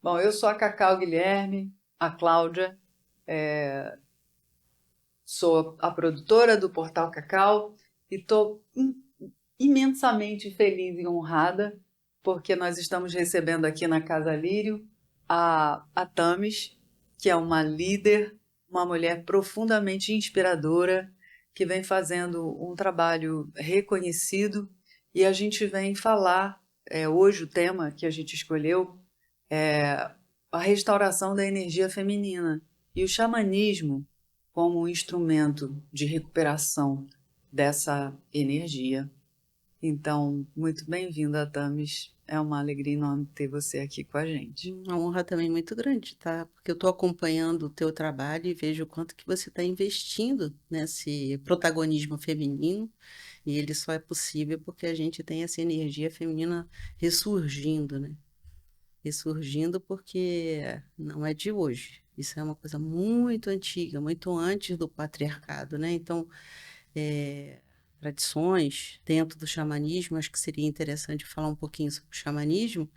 Bom, eu sou a Cacau Guilherme, a Cláudia, sou a produtora do Portal Cacau e estou imensamente feliz e honrada porque nós estamos recebendo aqui na Casa Lírio a Thames, que é uma líder, uma mulher profundamente inspiradora, que vem fazendo um trabalho reconhecido e a gente vem falar, hoje o tema que a gente escolheu é a restauração da energia feminina e o xamanismo como um instrumento de recuperação dessa energia. Então, muito bem-vinda, Tamis. É uma alegria enorme ter você aqui com a gente. Uma honra também muito grande, tá? Porque eu estou acompanhando o teu trabalho e vejo o quanto que você está investindo nesse protagonismo feminino, e ele só é possível porque a gente tem essa energia feminina ressurgindo, né? Ressurgindo porque não é de hoje. Isso é uma coisa muito antiga, muito antes do patriarcado, né? Então, tradições dentro do xamanismo, acho que seria interessante falar um pouquinho sobre o xamanismo,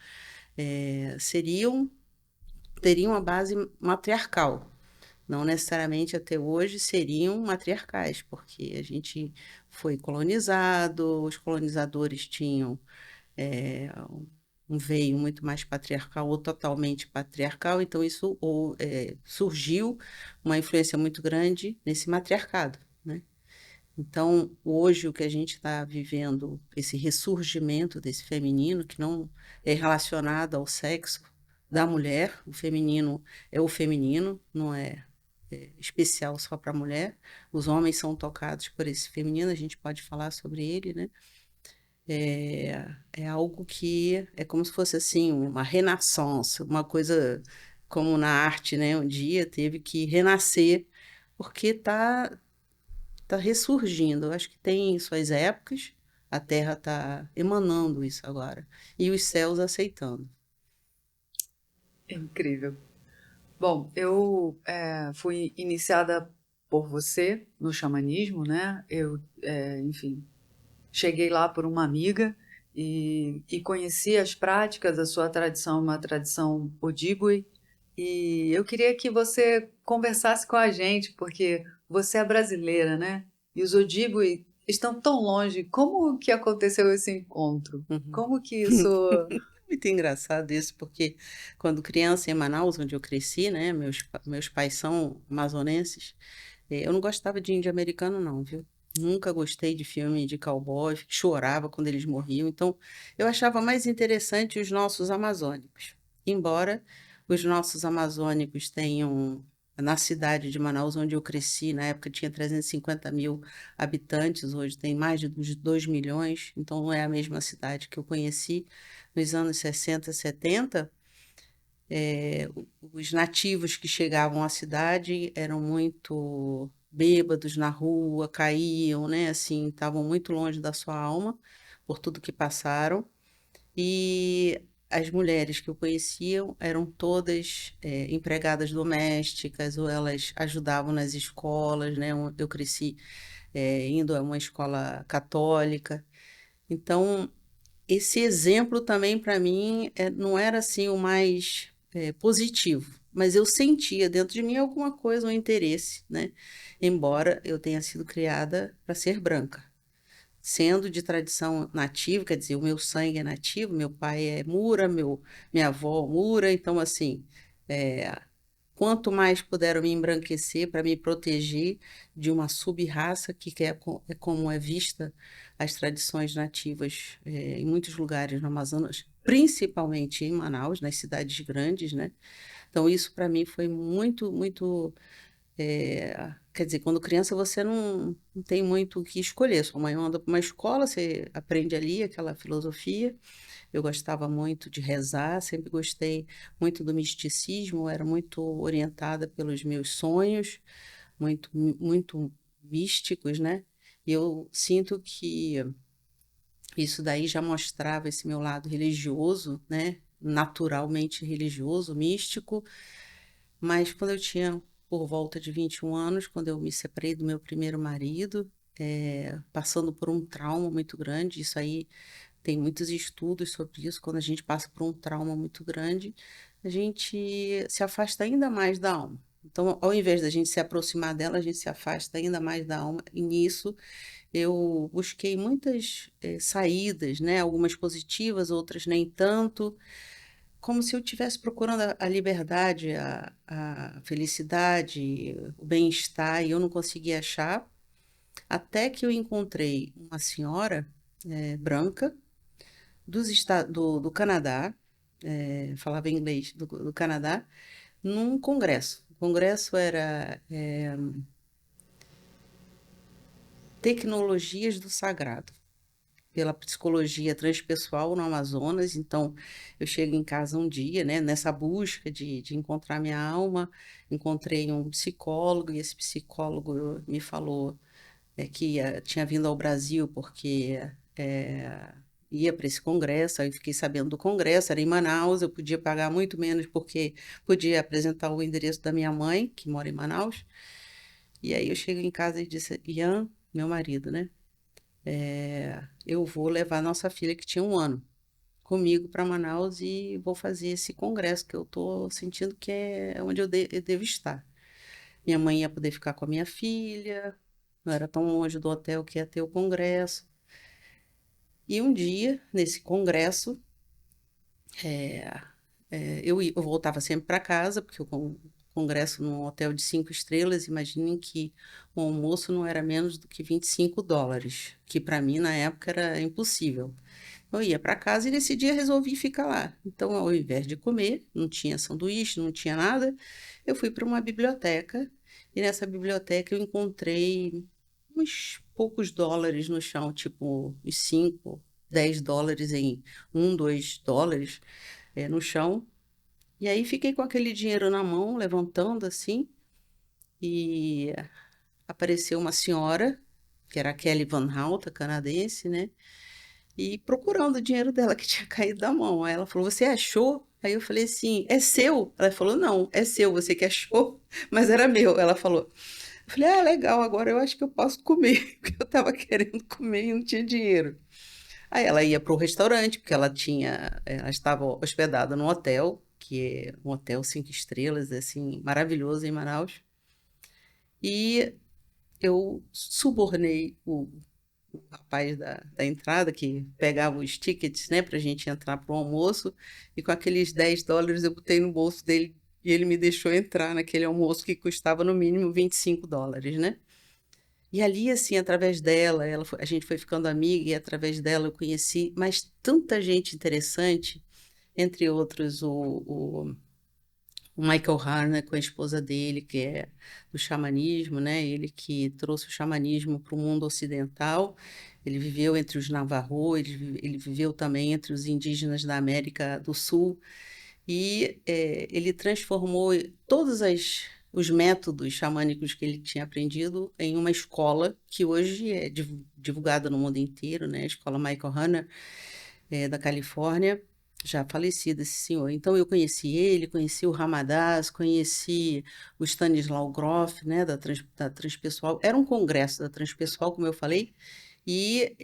seriam teriam a base matriarcal. Não necessariamente até hoje seriam matriarcais, porque a gente foi colonizado, os colonizadores tinham um veio muito mais patriarcal ou totalmente patriarcal, então surgiu uma influência muito grande nesse matriarcado, né? Então, hoje o que a gente está vivendo, esse ressurgimento desse feminino, que não é relacionado ao sexo da mulher, o feminino é o feminino, não é especial só para a mulher. Os homens são tocados por esse feminino, a gente pode falar sobre ele, né? É algo que é como se fosse assim, uma renaissance, uma coisa como na arte, né? Um dia teve que renascer, porque tá ressurgindo. Eu acho que tem suas épocas, a Terra está emanando isso agora, e os céus aceitando. É incrível. Bom, eu fui iniciada por você no xamanismo, né? Enfim, cheguei lá por uma amiga e conheci as práticas, a sua tradição, uma tradição Ojibwe, e eu queria que você conversasse com a gente, porque você é brasileira, né? E os Ojibwe estão tão longe. Como que aconteceu esse encontro? Uhum. Como que isso... Muito engraçado isso, porque quando criança em Manaus, onde eu cresci, né, meus pais são amazonenses, eu não gostava de índio americano, não, viu? Nunca gostei de filme de cowboy, chorava quando eles morriam. Então, eu achava mais interessante os nossos amazônicos. Embora os nossos amazônicos tenham, na cidade de Manaus, onde eu cresci, na época tinha 350 mil habitantes, hoje tem mais de 2 milhões, então não é a mesma cidade que eu conheci nos anos 60, 70. Os nativos que chegavam à cidade eram muito bêbados na rua, caíam, né? Assim, estavam muito longe da sua alma por tudo que passaram. E as mulheres que eu conhecia eram todas empregadas domésticas ou elas ajudavam nas escolas, né? Eu cresci indo a uma escola católica. Então, esse exemplo também para mim não era assim o mais positivo, mas eu sentia dentro de mim alguma coisa, um interesse, né? Embora eu tenha sido criada para ser branca, sendo de tradição nativa, quer dizer, o meu sangue é nativo, meu pai é Mura, minha avó Mura, então assim, é, quanto mais puderam me embranquecer para me proteger de uma sub-raça é como é vista as tradições nativas em muitos lugares no Amazonas, principalmente em Manaus, nas cidades grandes, né? Então isso para mim foi muito, muito quer dizer, quando criança você não tem muito o que escolher. Sua mãe manda para uma escola, você aprende ali aquela filosofia. Eu gostava muito de rezar, sempre gostei muito do misticismo, era muito orientada pelos meus sonhos, muito, muito místicos, né? E eu sinto que isso daí já mostrava esse meu lado religioso, né? Naturalmente religioso, místico, mas quando eu tinha por volta de 21 anos, quando eu me separei do meu primeiro marido, passando por um trauma muito grande, isso aí tem muitos estudos sobre isso, quando a gente passa por um trauma muito grande, a gente se afasta ainda mais da alma. Então, ao invés da gente se aproximar dela, a gente se afasta ainda mais da alma. E nisso eu busquei muitas saídas, né? Algumas positivas, outras nem tanto, como se eu estivesse procurando a liberdade, a felicidade, o bem-estar, e eu não conseguia achar, até que eu encontrei uma senhora branca do Canadá, falava inglês do Canadá, num congresso. O congresso era Tecnologias do Sagrado, pela psicologia transpessoal no Amazonas. Então, eu chego em casa um dia, né, nessa busca de encontrar minha alma, encontrei um psicólogo, e esse psicólogo me falou que tinha vindo ao Brasil porque ia para esse congresso. Aí eu fiquei sabendo do congresso, era em Manaus, eu podia pagar muito menos porque podia apresentar o endereço da minha mãe, que mora em Manaus. E aí eu chego em casa e disse, Ian, meu marido, né? Eu vou levar nossa filha, que tinha 1 ano, comigo para Manaus e vou fazer esse congresso que eu estou sentindo que é onde eu devo estar. Minha mãe ia poder ficar com a minha filha, não era tão longe do hotel que ia ter o congresso. E um dia, nesse congresso, eu voltava sempre para casa, porque o congresso num hotel de 5 estrelas, imaginem que o almoço não era menos do que US$ 25, que para mim na época era impossível. Eu ia para casa e nesse dia resolvi ficar lá. Então, ao invés de comer, não tinha sanduíche, não tinha nada, eu fui para uma biblioteca e nessa biblioteca eu encontrei uns poucos dólares no chão, tipo uns 5, US$ 10 em US$ 1, US$ 2 no chão. E aí fiquei com aquele dinheiro na mão, levantando assim, e apareceu uma senhora, que era a Kelly Van Hout, a canadense, né? E procurando o dinheiro dela que tinha caído da mão. Aí ela falou: Você achou? Aí eu falei: Sim, é seu? Ela falou: Não, é seu, você que achou, mas era meu. Ela falou. Eu falei: Ah, legal, agora eu acho que eu posso comer, porque eu estava querendo comer e não tinha dinheiro. Aí ela ia para o restaurante, porque ela estava hospedada num hotel, que é um hotel 5 estrelas, assim, maravilhoso em Manaus. E eu subornei o rapaz da entrada, que pegava os tickets, né, para a gente entrar para o almoço, e com aqueles US$ 10 eu botei no bolso dele e ele me deixou entrar naquele almoço que custava no mínimo US$ 25, né? E ali, assim, através dela, a gente foi ficando amiga, e através dela eu conheci mais tanta gente interessante, entre outros o Michael Harner com a esposa dele, que é do xamanismo, né? Ele que trouxe o xamanismo para o mundo ocidental. Ele viveu entre os Navajo, ele viveu também entre os indígenas da América do Sul e ele transformou os métodos xamânicos que ele tinha aprendido em uma escola que hoje é divulgada no mundo inteiro, né? A escola Michael Harner, da Califórnia, já falecido esse senhor. Então eu conheci ele, conheci o Ramadás, conheci o Stanislau Grof, né, da Transpessoal. Era um congresso da Transpessoal, como eu falei, e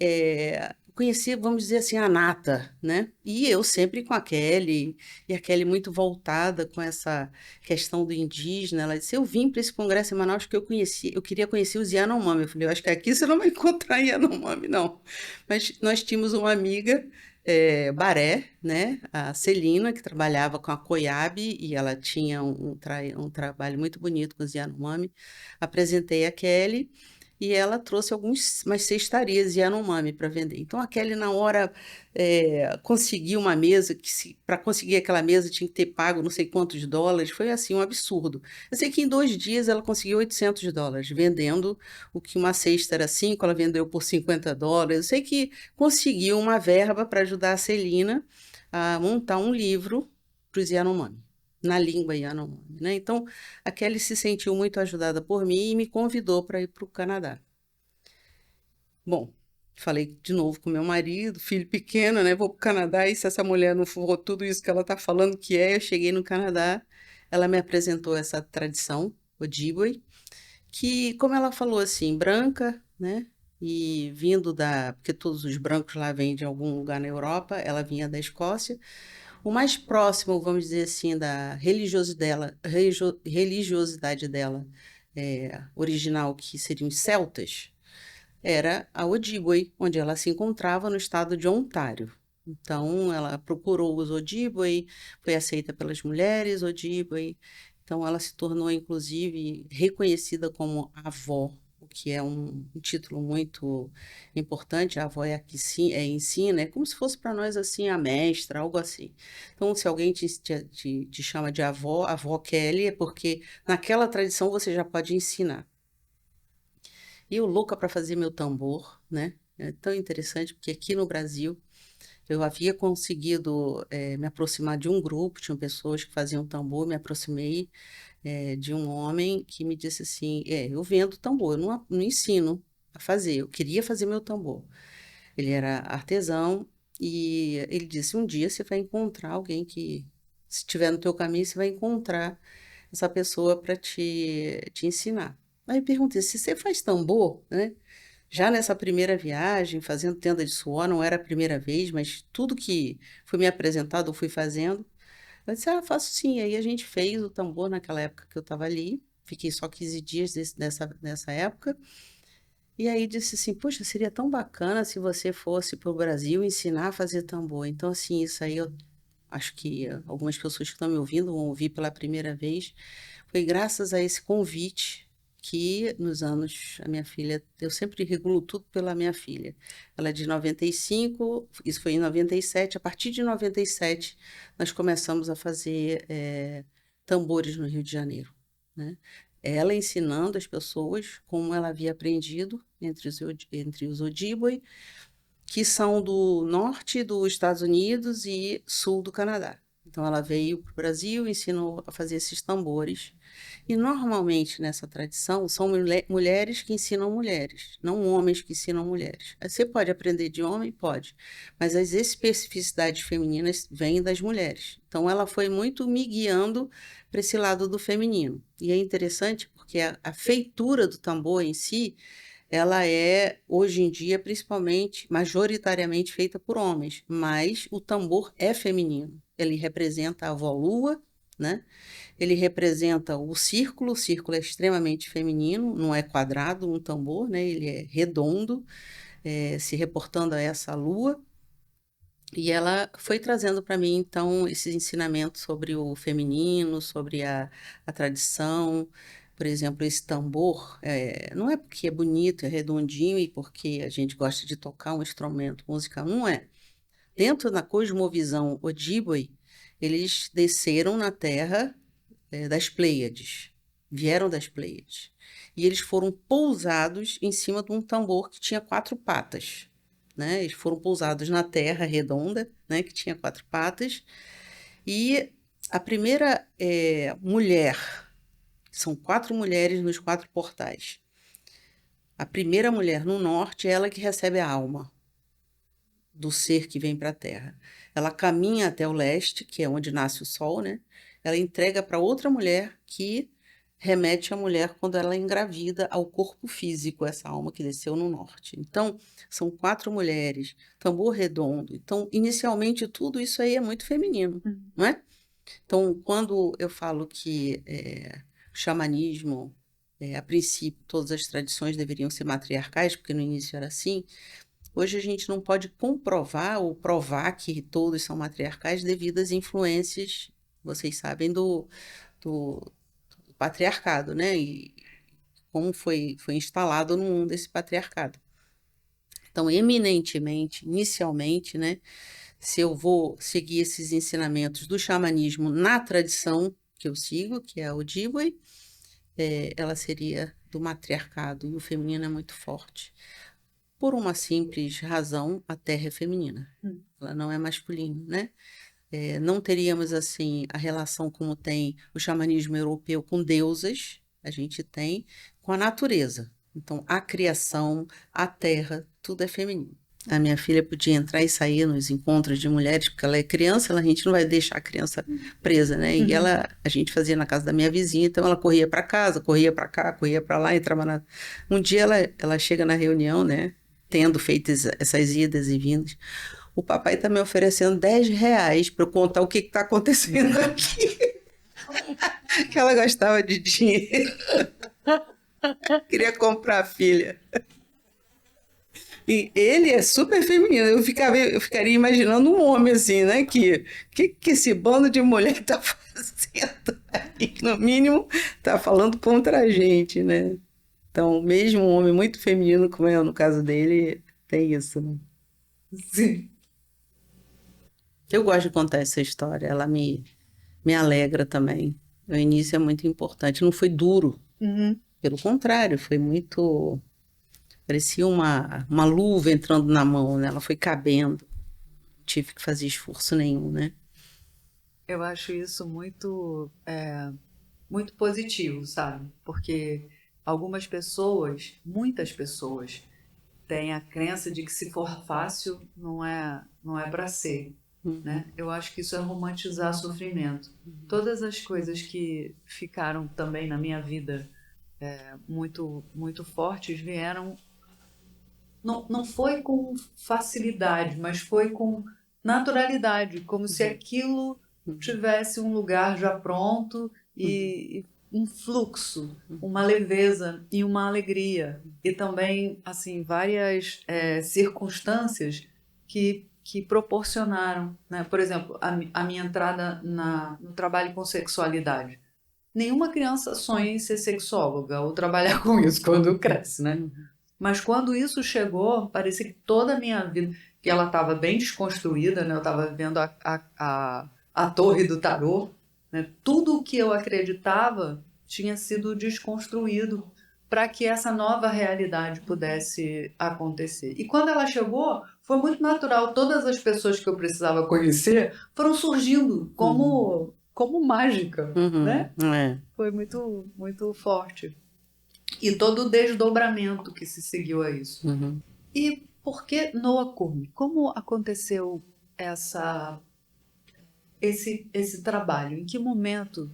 conheci, vamos dizer assim, a nata, né? E eu sempre com a Kelly, e a Kelly muito voltada com essa questão do indígena. Ela disse: Eu vim para esse congresso em Manaus porque eu queria conhecer os Yanomami. Eu falei: Eu acho que aqui você não vai encontrar Yanomami, não. Mas nós tínhamos uma amiga, Baré, né? A Celina, que trabalhava com a Coiabe, e ela tinha um trabalho muito bonito com os Yanomami. Apresentei a Kelly e ela trouxe umas cestarias Yanomami para vender. Então a Kelly, na hora, conseguiu uma mesa, que para conseguir aquela mesa tinha que ter pago não sei quantos dólares, foi assim um absurdo. Eu sei que em 2 dias ela conseguiu US$ 800, vendendo o que uma cesta era 5, ela vendeu por US$ 50. Eu sei que conseguiu uma verba para ajudar a Celina a montar um livro para os Yanomami, na língua Yanomami, né? Então, a Kelly se sentiu muito ajudada por mim e me convidou para ir para o Canadá. Bom, falei de novo com meu marido, filho pequeno, né? Vou para o Canadá e se essa mulher não for tudo isso que ela está falando que é, eu cheguei no Canadá, ela me apresentou essa tradição, Ojibwe, que, como ela falou assim, branca, né? E vindo porque todos os brancos lá vêm de algum lugar na Europa, ela vinha da Escócia. O mais próximo, vamos dizer assim, da religiosidade dela original, que seriam os celtas, era a Ojibwe, onde ela se encontrava no estado de Ontário. Então, ela procurou os Ojibwe, foi aceita pelas mulheres Ojibwe, então ela se tornou, inclusive, reconhecida como avó, o que é um título muito importante. A avó é a que ensina, é como se fosse para nós assim a mestra, algo assim. Então, se alguém te chama de avó, avó Kelly, é porque naquela tradição você já pode ensinar. E eu louca para fazer meu tambor, né? É tão interessante, porque aqui no Brasil eu havia conseguido me aproximar de um grupo, tinham pessoas que faziam tambor, me aproximei de um homem que me disse assim, eu vendo tambor, eu não ensino a fazer, eu queria fazer meu tambor. Ele era artesão e ele disse, um dia você vai encontrar alguém que, se estiver no teu caminho, você vai encontrar essa pessoa para te ensinar. Aí eu perguntei, se você faz tambor, né? Já nessa primeira viagem, fazendo tenda de suor, não era a primeira vez, mas tudo que foi me apresentado, eu fui fazendo. Eu disse, faço sim. Aí a gente fez o tambor naquela época que eu estava ali. Fiquei só 15 dias nessa época. E aí disse assim, poxa, seria tão bacana se você fosse para o Brasil ensinar a fazer tambor. Então, assim, isso aí eu acho que algumas pessoas que estão me ouvindo vão ouvir pela primeira vez. Foi graças a esse convite que, nos anos, a minha filha, eu sempre regulo tudo pela minha filha. Ela é de 95, isso foi em 97. A partir de 97, nós começamos a fazer tambores no Rio de Janeiro, né? Ela ensinando as pessoas como ela havia aprendido entre os Ojibwe, que são do norte dos Estados Unidos e sul do Canadá. Então, ela veio para o Brasil, ensinou a fazer esses tambores. E, normalmente, nessa tradição, são mulheres que ensinam mulheres, não homens que ensinam mulheres. Você pode aprender de homem? Pode. Mas as especificidades femininas vêm das mulheres. Então, ela foi muito me guiando para esse lado do feminino. E é interessante porque a feitura do tambor em si, ela é, hoje em dia, principalmente, majoritariamente feita por homens, mas o tambor é feminino. Ele representa a avó Lua, né? Ele representa o círculo é extremamente feminino, não é quadrado um tambor, né? Ele é redondo, se reportando a essa lua. E ela foi trazendo para mim, então, esses ensinamentos sobre o feminino, sobre a tradição. Por exemplo, esse tambor, não é porque é bonito, é redondinho e porque a gente gosta de tocar um instrumento musical, não é. Dentro da cosmovisão Ojibwe, eles desceram na Terra das Pleiades, vieram das Pleiades. E eles foram pousados em cima de um tambor que tinha 4 patas, né? Eles foram pousados na terra redonda, né? Que tinha 4 patas. E a primeira mulher, são 4 mulheres nos 4 portais. A primeira mulher no norte é ela que recebe a alma do ser que vem para a Terra. Ela caminha até o leste, que é onde nasce o sol, né? Ela entrega para outra mulher que remete a mulher quando ela é engravida ao corpo físico, essa alma que desceu no norte. Então, são 4 mulheres, tambor redondo. Então, inicialmente, tudo isso aí é muito feminino, não é? Então, quando eu falo que o xamanismo, a princípio, todas as tradições deveriam ser matriarcais, porque no início era assim. Hoje a gente não pode comprovar ou provar que todos são matriarcais devido às influências, vocês sabem, do patriarcado, né? E como foi instalado no mundo esse patriarcado. Então, eminentemente, inicialmente, né? Se eu vou seguir esses ensinamentos do xamanismo na tradição que eu sigo, que é a Ojibwe, ela seria do matriarcado e o feminino é muito forte. Por uma simples razão, a terra é feminina, ela não é masculina, né? Não teríamos, assim, a relação como tem o xamanismo europeu com deusas, a gente tem com a natureza. Então, a criação, a terra, tudo é feminino. A minha filha podia entrar e sair nos encontros de mulheres, porque ela é criança, a gente não vai deixar a criança presa, né? E a gente fazia na casa da minha vizinha, então ela corria para casa, corria para cá, corria para lá, entrava na... Um dia ela chega na reunião, né? Tendo feito essas idas e vindas. o papai tá me oferecendo R$ 10 para eu contar o que que tá acontecendo aqui. Que ela gostava de dinheiro, queria comprar a filha. E ele é super feminino. Eu ficaria imaginando um homem assim, né? Que esse bando de mulher tá fazendo aí? No mínimo, tá falando contra a gente, né? Então, mesmo um homem muito feminino, como é no caso dele, tem isso, né? Sim. Eu gosto de contar essa história, me alegra também. O início é muito importante. Não foi duro, Uhum. pelo contrário, foi muito. Parecia uma luva entrando na mão, né? Ela foi cabendo. Não tive que fazer esforço nenhum, né? Eu acho isso muito positivo, sabe? Porque algumas pessoas, muitas pessoas, têm a crença de que se for fácil, não é para ser, Uhum. né? Eu acho que isso é romantizar sofrimento. Todas as coisas que ficaram também na minha vida muito, muito fortes vieram, não foi com facilidade, mas foi com naturalidade, como se aquilo Uhum. tivesse um lugar já pronto Uhum. e um fluxo, uma leveza e uma alegria. E também, assim, várias circunstâncias que proporcionaram, né? Por exemplo, a minha entrada no trabalho com sexualidade. Nenhuma criança sonha em ser sexóloga ou trabalhar com isso quando cresce, né? Uhum. Mas quando isso chegou, parecia que toda a minha vida, que ela estava bem desconstruída, né? Eu estava vendo a torre do tarô, né? Tudo o que eu acreditava tinha sido desconstruído para que essa nova realidade pudesse acontecer. E quando ela chegou, foi muito natural. Todas as pessoas que eu precisava conhecer foram surgindo Uhum. como mágica, Uhum. né? É. Foi muito, muito forte. E todo o desdobramento que se seguiu a isso. Uhum. E por que Noah Cume? Como aconteceu essa, esse trabalho? Em que momento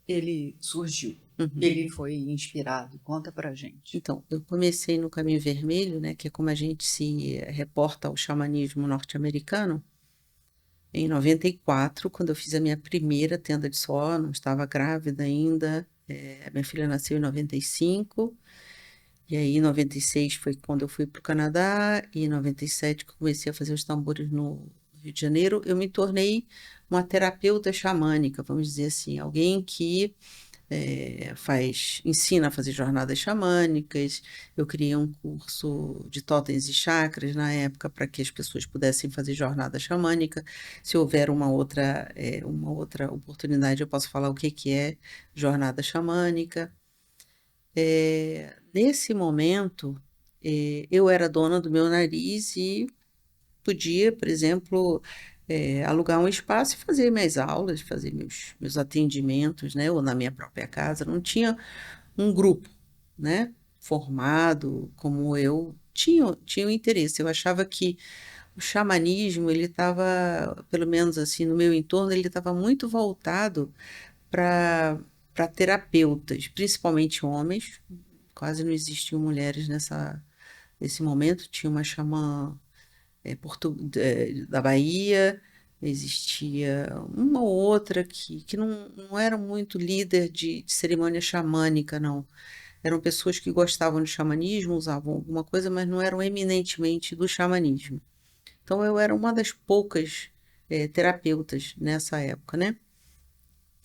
ele surgiu? Uhum. Ele foi inspirado? Conta pra gente. Então, eu comecei no Caminho Vermelho, né, que é como a gente se reporta ao xamanismo norte-americano, em 94, quando eu fiz a minha primeira tenda de sol, não estava grávida ainda. Minha filha nasceu em 95, e aí em 96 foi quando eu fui para o Canadá, e em 97 que eu comecei a fazer os tambores no Rio de Janeiro. Eu me tornei uma terapeuta xamânica, vamos dizer assim, alguém que ensina a fazer jornadas xamânicas. Eu criei um curso de totens e chakras na época para que as pessoas pudessem fazer jornada xamânica. Se houver uma outra oportunidade, eu posso falar o que que é jornada xamânica. Nesse momento, eu era dona do meu nariz e podia, por exemplo, alugar um espaço e fazer minhas aulas, fazer meus atendimentos, né? Ou na minha própria casa. Não tinha um grupo, né? Formado como eu. Tinha um interesse. Eu achava que o xamanismo, ele estava, pelo menos assim, no meu entorno, ele estava muito voltado para terapeutas, principalmente homens. Quase não existiam mulheres nesse momento. Tinha uma xamã da Bahia, existia uma ou outra que não era muito líder de cerimônia xamânica, não. Eram pessoas que gostavam de xamanismo, usavam alguma coisa, mas não eram eminentemente do xamanismo. Então eu era uma das poucas terapeutas nessa época, né?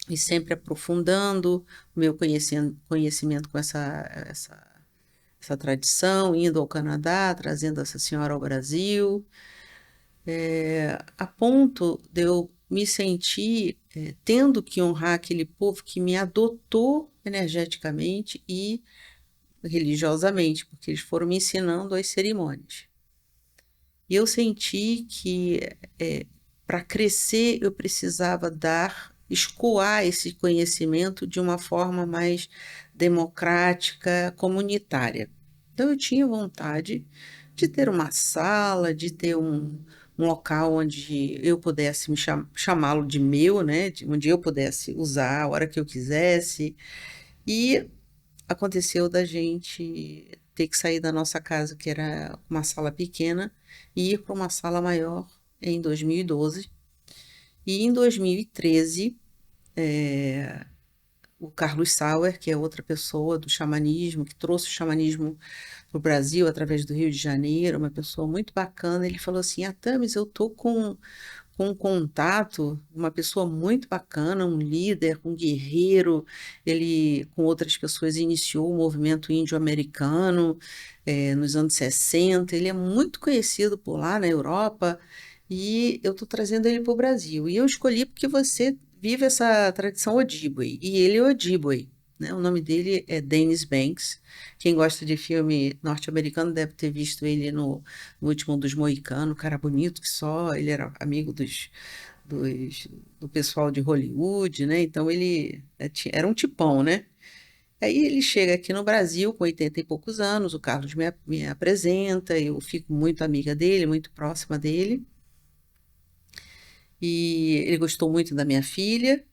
E sempre aprofundando o meu conhecimento com essa tradição, indo ao Canadá, trazendo essa senhora ao Brasil, a ponto de eu me sentir tendo que honrar aquele povo que me adotou energeticamente e religiosamente, porque eles foram me ensinando as cerimônias. E eu senti que para crescer eu precisava escoar esse conhecimento de uma forma mais democrática, comunitária. Então eu tinha vontade de ter uma sala, de ter um local onde eu pudesse chamá-lo de meu, né? Onde eu pudesse usar a hora que eu quisesse. E aconteceu da gente ter que sair da nossa casa, que era uma sala pequena, e ir para uma sala maior em 2012. E em 2013, o Carlos Sauer, que é outra pessoa do xamanismo, que trouxe o xamanismo para o Brasil através do Rio de Janeiro, uma pessoa muito bacana, ele falou assim: Tamis, eu tô com um contato, uma pessoa muito bacana, um líder, um guerreiro. Ele, com outras pessoas, iniciou o movimento índio-americano nos anos 60. Ele é muito conhecido por lá na Europa e eu estou trazendo ele para o Brasil. E eu escolhi porque você vive essa tradição Ojibwe, e ele é Ojibwe. Né? O nome dele é Dennis Banks. Quem gosta de filme norte-americano deve ter visto ele no último dos Moicanos, cara bonito que só, ele era amigo do pessoal de Hollywood, né? Então ele era um tipão, né? Aí ele chega aqui no Brasil com 80 e poucos anos, o Carlos me apresenta, eu fico muito amiga dele, muito próxima dele, e ele gostou muito da minha filha,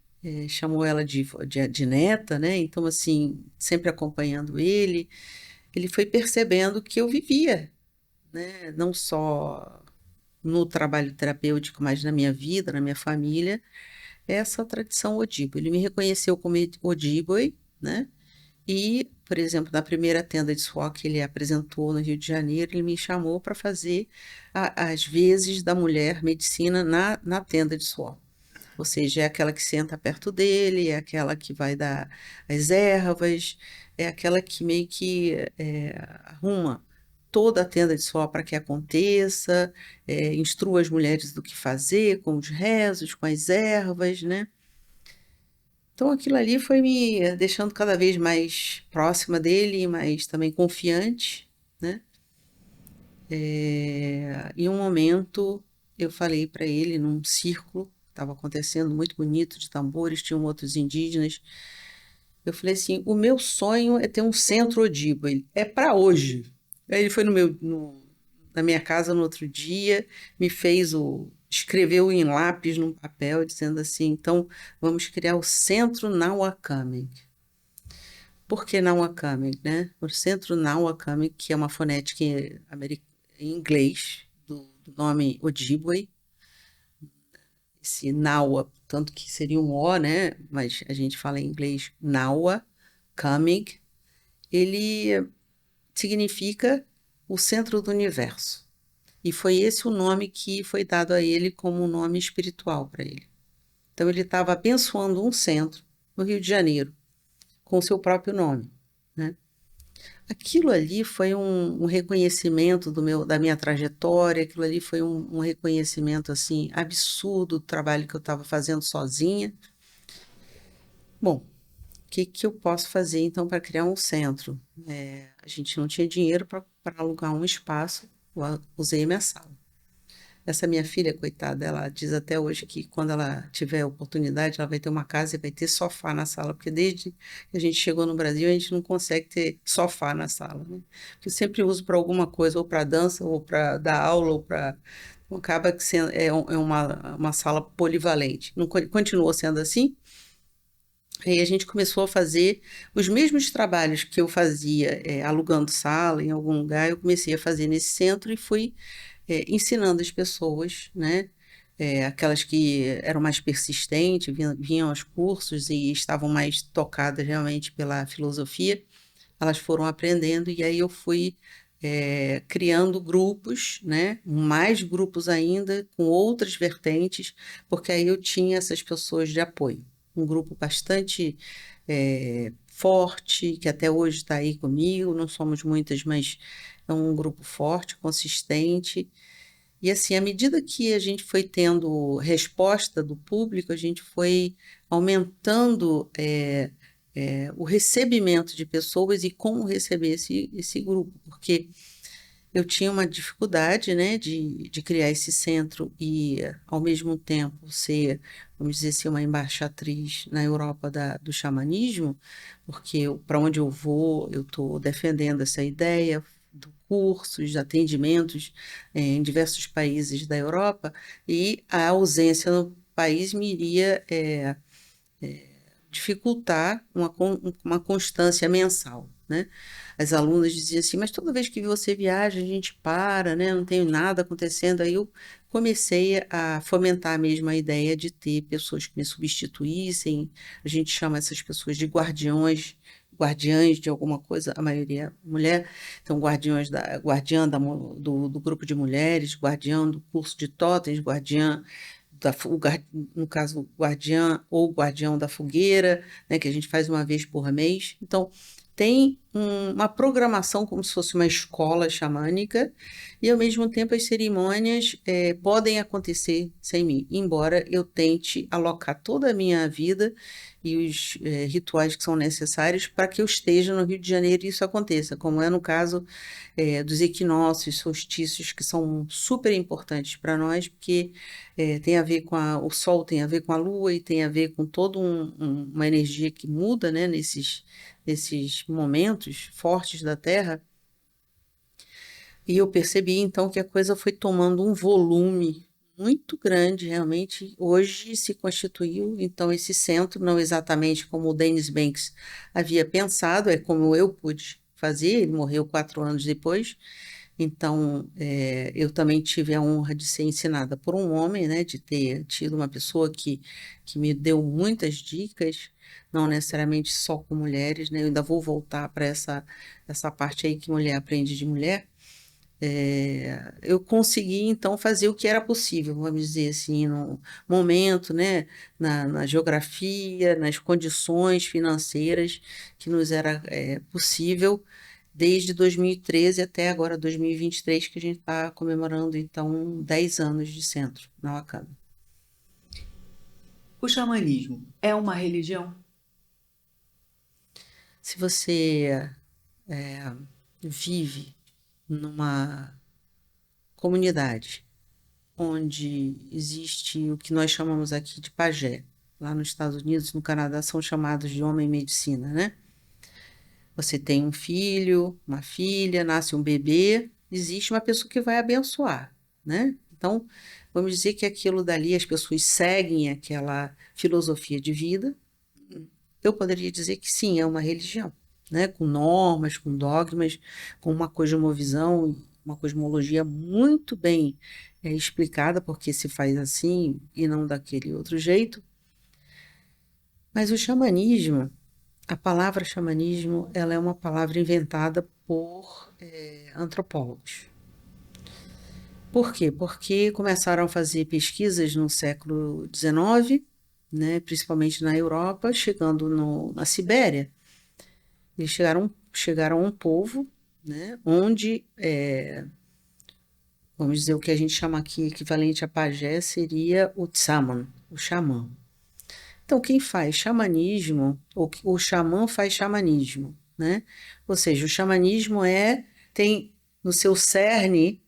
chamou ela de neta, né? Então, assim, sempre acompanhando ele foi percebendo que eu vivia, né? Não só no trabalho terapêutico, mas na minha vida, na minha família, essa tradição Odibo. Ele me reconheceu como Ojibwe, né? E, por exemplo, na primeira tenda de suor que ele apresentou no Rio de Janeiro, ele me chamou para fazer as vezes da mulher medicina na tenda de suor. Ou seja, é aquela que senta perto dele, é aquela que vai dar as ervas, é aquela que meio que arruma toda a tenda de suor para que aconteça, instrua as mulheres do que fazer, com os rezos, com as ervas, né? Então aquilo ali foi me deixando cada vez mais próxima dele, mas também confiante, né? Em um momento eu falei para ele num círculo, estava acontecendo muito bonito de tambores, tinham outros indígenas. Eu falei assim: o meu sonho é ter um centro Odiba, é para hoje. Aí ele foi na minha casa no outro dia, escreveu em lápis num papel, dizendo assim: então vamos criar o Centro Nauacami. Por que Nauacami, né? O Centro Nauacami, que é uma fonética em inglês, do nome Ojibwe, esse Naua, tanto que seria um O, né? Mas a gente fala em inglês Naua, Coming, ele significa o centro do universo. E foi esse o nome que foi dado a ele como um nome espiritual para ele. Então ele estava abençoando um centro no Rio de Janeiro, com o seu próprio nome, né? Aquilo ali foi um reconhecimento da minha trajetória, aquilo ali foi um reconhecimento assim absurdo do trabalho que eu estava fazendo sozinha. Bom, o que que eu posso fazer então para criar um centro? A gente não tinha dinheiro para alugar um espaço, usei minha sala. Essa minha filha, coitada, ela diz até hoje que quando ela tiver oportunidade, ela vai ter uma casa e vai ter sofá na sala, porque desde que a gente chegou no Brasil, a gente não consegue ter sofá na sala, né? Porque eu sempre uso para alguma coisa, ou para dança, ou para dar aula, ou para. Acaba que é uma sala polivalente. Não continuou sendo assim? Aí a gente começou a fazer os mesmos trabalhos que eu fazia, alugando sala em algum lugar, eu comecei a fazer nesse centro e fui ensinando as pessoas, né? Aquelas que eram mais persistentes, vinham aos cursos e estavam mais tocadas realmente pela filosofia, elas foram aprendendo e aí eu fui criando grupos, né? Mais grupos ainda, com outras vertentes, porque aí eu tinha essas pessoas de apoio. Um grupo bastante forte, que até hoje está aí comigo, não somos muitas, mas é um grupo forte, consistente, e assim, à medida que a gente foi tendo resposta do público, a gente foi aumentando o recebimento de pessoas e como receber esse grupo, porque eu tinha uma dificuldade, né, de criar esse centro e, ao mesmo tempo, ser, vamos dizer assim, uma embaixatriz na Europa do xamanismo, porque para onde eu vou, eu estou defendendo essa ideia, do cursos, de atendimentos em diversos países da Europa, e a ausência no país me iria dificultar uma constância mensal, né? As alunas diziam assim, mas toda vez que você viaja, a gente para, né? Não tem nada acontecendo. Aí eu comecei a fomentar mesmo a ideia de ter pessoas que me substituíssem. A gente chama essas pessoas de guardiões, guardiães de alguma coisa, a maioria mulher. Então, guardiã do grupo de mulheres, guardiã do curso de totens, guardiã no caso, guardiã ou guardião da fogueira, né, que a gente faz uma vez por mês. Então, tem uma programação como se fosse uma escola xamânica, e ao mesmo tempo as cerimônias podem acontecer sem mim, embora eu tente alocar toda a minha vida e os rituais que são necessários para que eu esteja no Rio de Janeiro e isso aconteça, como é no caso dos equinócios, solstícios, que são super importantes para nós, porque tem a ver o Sol tem a ver com a Lua e tem a ver com toda uma energia que muda, né, nesses momentos fortes da Terra. E eu percebi então que a coisa foi tomando um volume muito grande, realmente. Hoje se constituiu então esse centro, não exatamente como o Dennis Banks havia pensado, é como eu pude fazer. Ele morreu 4 anos depois. Então, eu também tive a honra de ser ensinada por um homem, né, de ter tido uma pessoa que me deu muitas dicas, não necessariamente só com mulheres, né, eu ainda vou voltar para essa parte aí que mulher aprende de mulher. Eu consegui, então, fazer o que era possível, vamos dizer assim, no momento, né, na geografia, nas condições financeiras que nos era possível desde 2013 até agora 2023, que a gente está comemorando, então, 10 anos de centro na Wakanda. O xamanismo é uma religião? Se você vive numa comunidade onde existe o que nós chamamos aqui de pajé, lá nos Estados Unidos, no Canadá, são chamados de homem medicina, né? Você tem um filho, uma filha, nasce um bebê, existe uma pessoa que vai abençoar, né? Então, vamos dizer que aquilo dali, as pessoas seguem aquela filosofia de vida. Eu poderia dizer que sim, é uma religião, né? Com normas, com dogmas, com uma cosmovisão, uma cosmologia muito bem explicada, porque se faz assim e não daquele outro jeito. Mas o xamanismo, a palavra xamanismo, ela é uma palavra inventada por antropólogos. Por quê? Porque começaram a fazer pesquisas no século XIX, né, principalmente na Europa, chegando na Sibéria. Eles chegaram a um povo, né, onde, vamos dizer, o que a gente chama aqui equivalente a pajé seria o tsaman, o xamã. Então, quem faz xamanismo, o xamã faz xamanismo, né? Ou seja, o xamanismo tem no seu cerne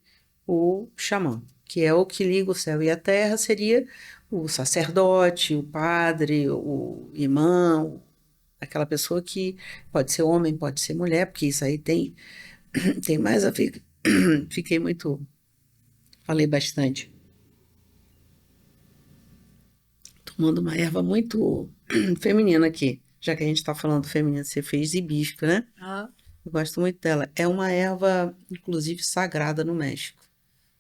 o xamã, que é o que liga o céu e a terra, seria o sacerdote, o padre, o imã, aquela pessoa que pode ser homem, pode ser mulher, porque isso aí tem mais a ver. Fiquei muito, falei bastante. Tomando uma erva muito feminina aqui, já que a gente está falando feminino, você fez hibisco, né? Ah, Eu gosto muito dela. É uma erva, inclusive, sagrada no México.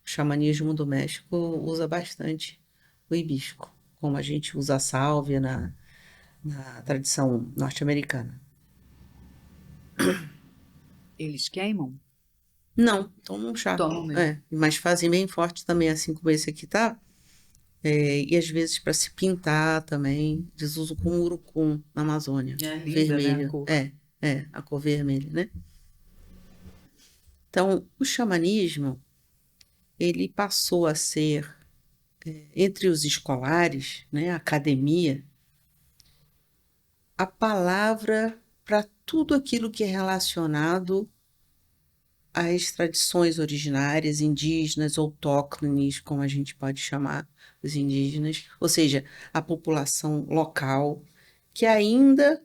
O xamanismo do México usa bastante o hibisco, como a gente usa a sálvia na tradição norte-americana. eles queimam? Não, tomam um chá. Tomam mesmo. Mas fazem bem forte também, assim como esse aqui tá. E às vezes para se pintar também, eles usam com urucum na Amazônia, É linda, né, a vermelho. cor. A cor vermelha, né? Então, o xamanismo, ele passou a ser, entre os escolares, né, a academia, a palavra para tudo aquilo que é relacionado às tradições originárias, indígenas, autóctones, como a gente pode chamar os indígenas, ou seja, a população local, que ainda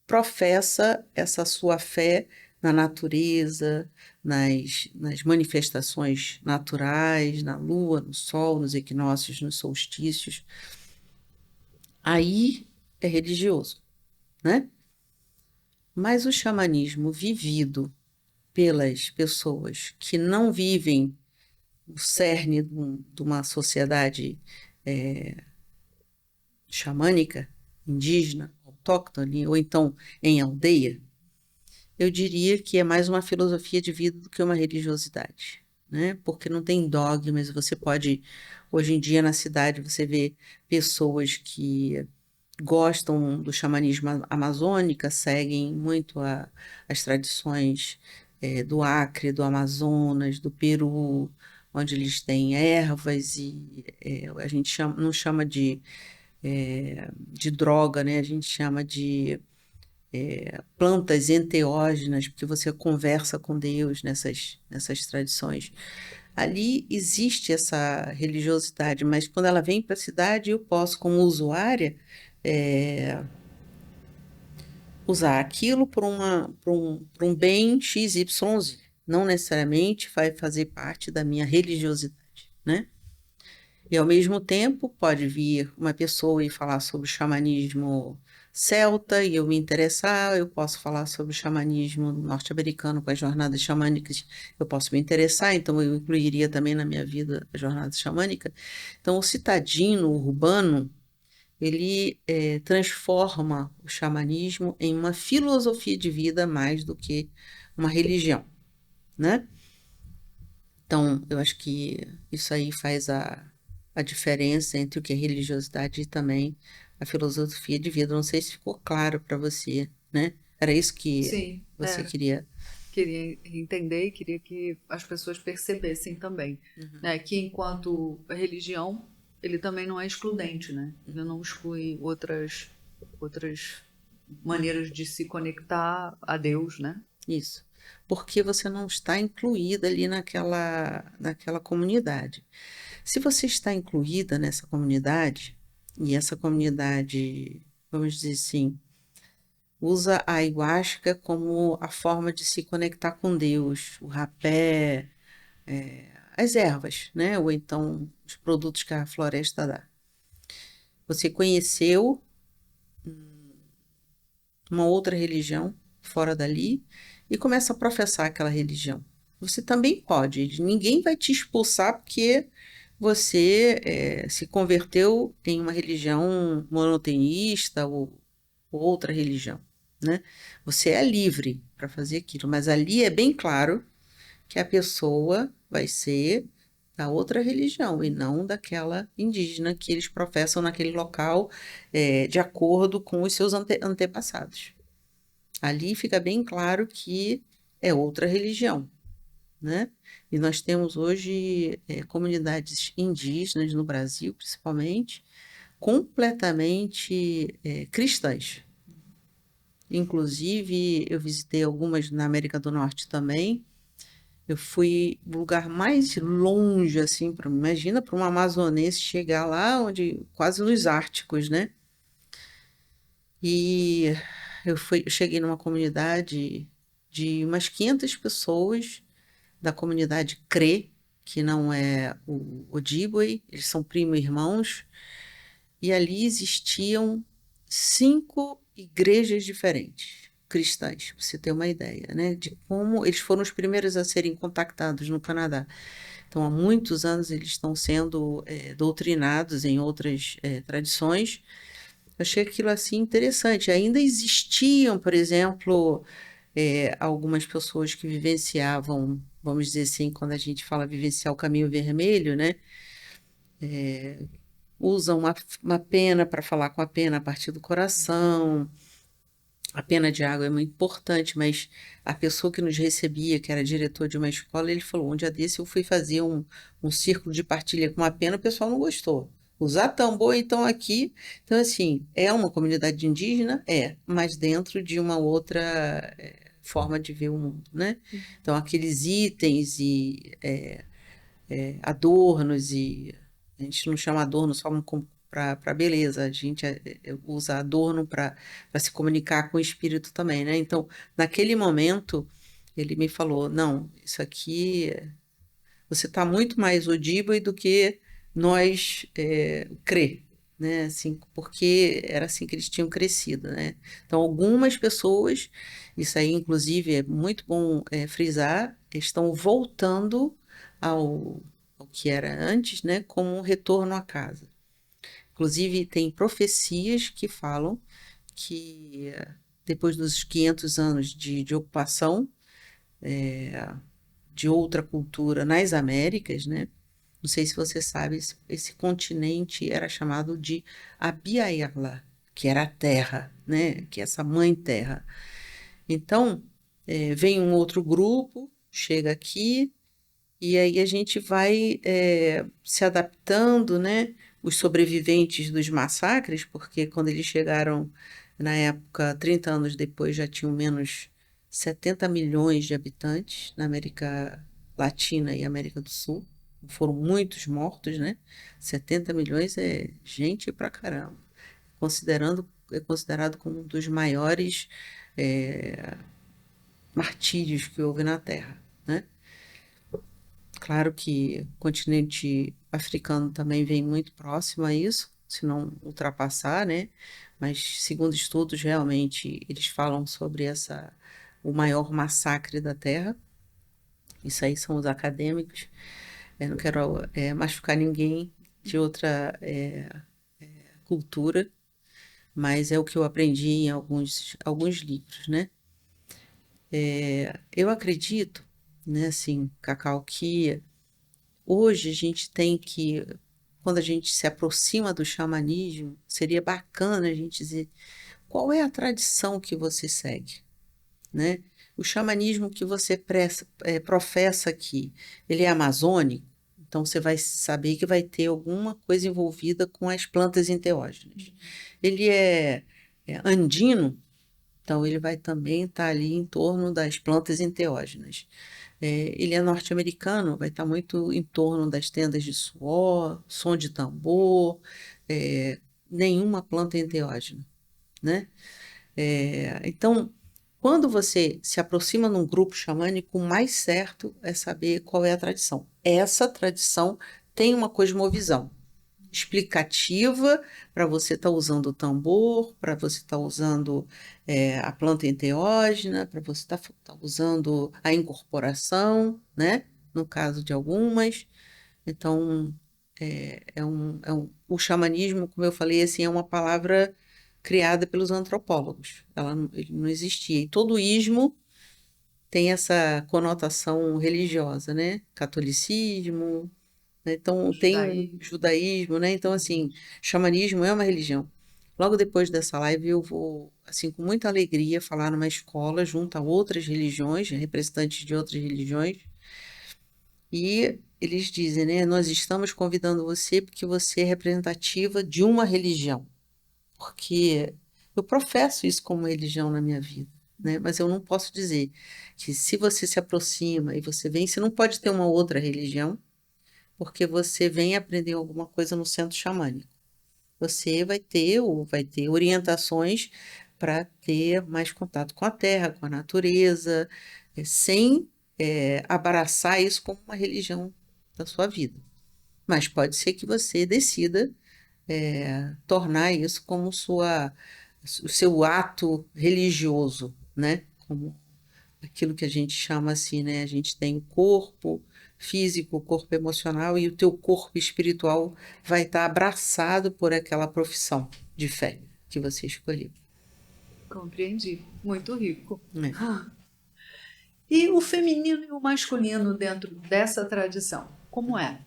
professa essa sua fé na natureza, nas manifestações naturais, na lua, no sol, nos equinócios, nos solstícios. Aí é religioso, né? Mas o xamanismo vivido pelas pessoas que não vivem o cerne de uma sociedade xamânica, indígena, autóctone, ou então em aldeia, eu diria que é mais uma filosofia de vida do que uma religiosidade, né? Porque não tem dogmas, você pode, hoje em dia na cidade, você vê pessoas que gostam do xamanismo amazônica, seguem muito as tradições do Acre, do Amazonas, do Peru, onde eles têm ervas e a gente não chama de droga, né? A gente chama de plantas enteógenas, porque você conversa com Deus nessas tradições. Ali existe essa religiosidade, mas quando ela vem para a cidade, eu posso, como usuária, é, usar aquilo por um bem XYZ. Não necessariamente vai fazer parte da minha religiosidade, né? E ao mesmo tempo pode vir uma pessoa e falar sobre o xamanismo celta e eu me interessar, eu posso falar sobre o xamanismo norte-americano com as jornadas xamânicas, eu posso me interessar, então eu incluiria também na minha vida a jornada xamânica. Então o citadino urbano, ele transforma o xamanismo em uma filosofia de vida mais do que uma religião, né? Então, eu acho que isso aí faz a diferença entre o que é religiosidade e também a filosofia de vida. Não sei se ficou claro para você, né? Era isso que Sim, você queria. queria entender e queria que as pessoas percebessem também, Uhum. né, que enquanto religião, ele também não é excludente, né? Ele não exclui outras maneiras de se conectar a Deus, né? Isso. Porque você não está incluída ali naquela comunidade. Se você está incluída nessa comunidade, e essa comunidade, vamos dizer assim, usa a ayahuasca como a forma de se conectar com Deus, o rapé, as ervas, né? Ou então os produtos que a floresta dá. Você conheceu uma outra religião fora dali e começa a professar aquela religião. Você também pode, ninguém vai te expulsar porque você se converteu em uma religião monoteísta ou outra religião, né? Você é livre para fazer aquilo, mas ali é bem claro que a pessoa vai ser da outra religião e não daquela indígena que eles professam naquele local, de acordo com os seus antepassados. Ali fica bem claro que é outra religião, né? E nós temos hoje comunidades indígenas no Brasil, principalmente, completamente cristãs. Inclusive, eu visitei algumas na América do Norte também. Eu fui no lugar mais longe, assim, imagina para um amazonense chegar lá onde, quase nos Árticos, né? E eu cheguei numa comunidade de umas 500 pessoas da comunidade Crê, que não é o Ojibwe, eles são primo-irmãos, e ali existiam 5 igrejas diferentes, cristãs, para você ter uma ideia, né, de como eles foram os primeiros a serem contactados no Canadá. Então, há muitos anos eles estão sendo doutrinados em outras tradições. Eu achei aquilo assim interessante. Ainda existiam, por exemplo, algumas pessoas que vivenciavam, vamos dizer assim, quando a gente fala vivenciar o caminho vermelho, né? Usam uma pena para falar com a pena a partir do coração. A pena de água é muito importante, mas a pessoa que nos recebia, que era diretor de uma escola, ele falou: um dia desse eu fui fazer um círculo de partilha com uma pena, o pessoal não gostou. Usar tambor, então, aqui. Então, assim, é uma comunidade indígena? É, mas dentro de uma outra forma de ver o mundo, né? Então, aqueles itens e adornos, e a gente não chama adorno só para beleza, a gente usa adorno para se comunicar com o espírito também, né? Então, naquele momento, ele me falou: não, isso aqui, você está muito mais Odiba do que nós crê. né? Assim, porque era assim que eles tinham crescido, né? Então, algumas pessoas, isso aí, inclusive, é muito bom frisar, estão voltando ao que era antes, né? Como um retorno à casa. Inclusive, tem profecias que falam que depois dos 500 anos de ocupação de outra cultura nas Américas, né? Não sei se você sabe, esse continente era chamado de Abiairla, que era a terra, né? Que é essa mãe terra. Então, vem um outro grupo, chega aqui, e aí a gente vai se adaptando, né? Os sobreviventes dos massacres, porque quando eles chegaram na época, 30 anos depois, já tinham menos 70 milhões de habitantes na América Latina e América do Sul. Foram muitos mortos, né? 70 milhões é gente pra caramba. É considerado como um dos maiores eh, martírios que houve na Terra, né? Claro que o continente africano também vem muito próximo a isso, se não ultrapassar, né? Mas segundo estudos, realmente eles falam sobre o maior massacre da Terra. Isso aí são os acadêmicos. Eu não quero machucar ninguém de outra cultura, mas é o que eu aprendi em alguns livros, né? Eu acredito, né, assim, Cacau, que hoje a gente tem que, quando a gente se aproxima do xamanismo, seria bacana a gente dizer qual é a tradição que você segue, né? O xamanismo que você professa aqui, ele é amazônico, então você vai saber que vai ter alguma coisa envolvida com as plantas enteógenas. Ele é andino, então ele vai também estar ali em torno das plantas enteógenas. Ele é norte-americano, vai estar muito em torno das tendas de suor, som de tambor, é, nenhuma planta enteógena, né? Então, quando você se aproxima num grupo xamânico, o mais certo é saber qual é a tradição. Essa tradição tem uma cosmovisão explicativa para você estar usando o tambor, para você estar usando a planta enteógena, para você estar usando a incorporação, né? No caso de algumas. Então, o xamanismo, como eu falei, assim, é uma palavra criada pelos antropólogos. Ele não existia. E todo ismo tem essa conotação religiosa, né? Catolicismo, né? Então, tem um Judaísmo. judaísmo, né? Então, assim, xamanismo é uma religião. Logo depois dessa live, eu vou, assim, com muita alegria, falar numa escola junto a outras religiões, representantes de outras religiões, e eles dizem, né? Nós estamos convidando você porque você é representativa de uma religião, porque eu professo isso como religião na minha vida. Né? Mas eu não posso dizer que se você se aproxima e você vem, você não pode ter uma outra religião, porque você vem aprender alguma coisa no centro xamânico. Você vai ter orientações para ter mais contato com a terra, com a natureza, sem abraçar isso como uma religião da sua vida. Mas pode ser que você decida tornar isso como o seu ato religioso, né? Como aquilo que a gente chama assim, né? A gente tem o corpo físico, o corpo emocional e o teu corpo espiritual vai estar abraçado por aquela profissão de fé que você escolheu, Compreendi. Muito rico. né? E o feminino e o masculino dentro dessa tradição, como é?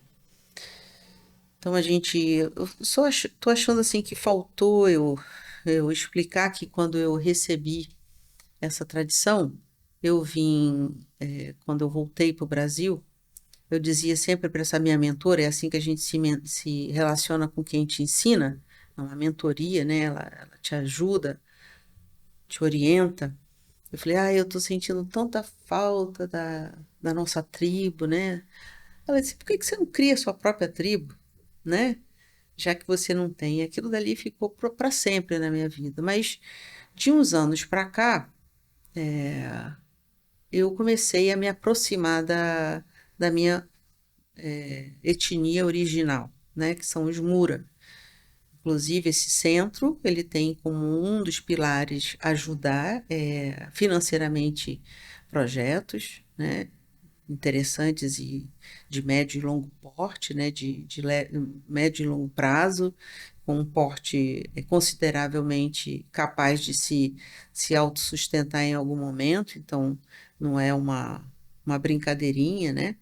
Então eu só tô achando assim que faltou eu explicar que quando eu recebi essa tradição, eu vim, quando eu voltei para o Brasil, eu dizia sempre para essa minha mentora, é assim que a gente se relaciona com quem te ensina, é uma mentoria, né? Ela te ajuda, te orienta. Eu falei, eu tô sentindo tanta falta da nossa tribo, né? Ela disse, por que que você não cria a sua própria tribo, né? Já que você não tem. Aquilo dali ficou para sempre na minha vida. Mas de uns anos para cá, eu comecei a me aproximar da minha etnia original, né? Que são os Mura. Inclusive, esse centro, ele tem como um dos pilares ajudar financeiramente projetos, né, interessantes e de médio e longo porte, né, médio e longo prazo, com um porte consideravelmente capaz de se autossustentar em algum momento, então não é uma brincadeirinha, né?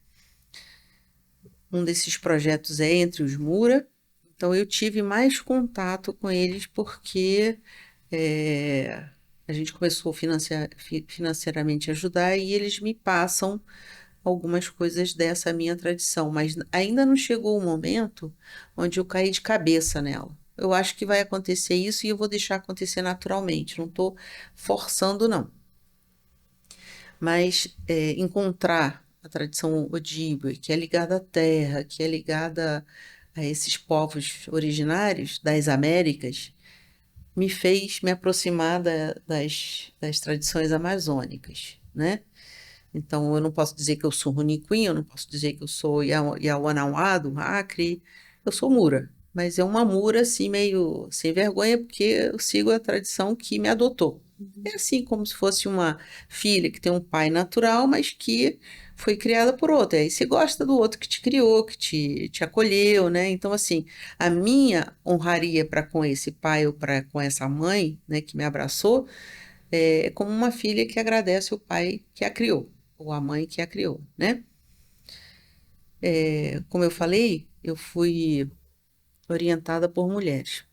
Um desses projetos é Entre os Mura, então eu tive mais contato com eles porque é, a gente começou financeiramente a ajudar e eles me passam algumas coisas dessa minha tradição, mas ainda não chegou o momento onde eu caí de cabeça nela. Eu acho que vai acontecer isso e eu vou deixar acontecer naturalmente, não estou forçando, não. Mas encontrar a tradição Ojibwe, que é ligada à terra, que é ligada a esses povos originários das Américas, me fez me aproximar das tradições amazônicas, né? Então, eu não posso dizer que eu sou Runicuim, eu não posso dizer que eu sou Yawanawá, do Acre, eu sou Mura, mas é uma Mura assim meio sem vergonha, porque eu sigo a tradição que me adotou. É assim como se fosse uma filha que tem um pai natural, mas que foi criada por outro. Aí você gosta do outro que te criou, que te acolheu, né? Então, assim, a minha honraria para com esse pai ou para com essa mãe, né, que me abraçou, é como uma filha que agradece o pai que a criou, ou a mãe que a criou, né? Como eu falei, eu fui orientada por mulheres,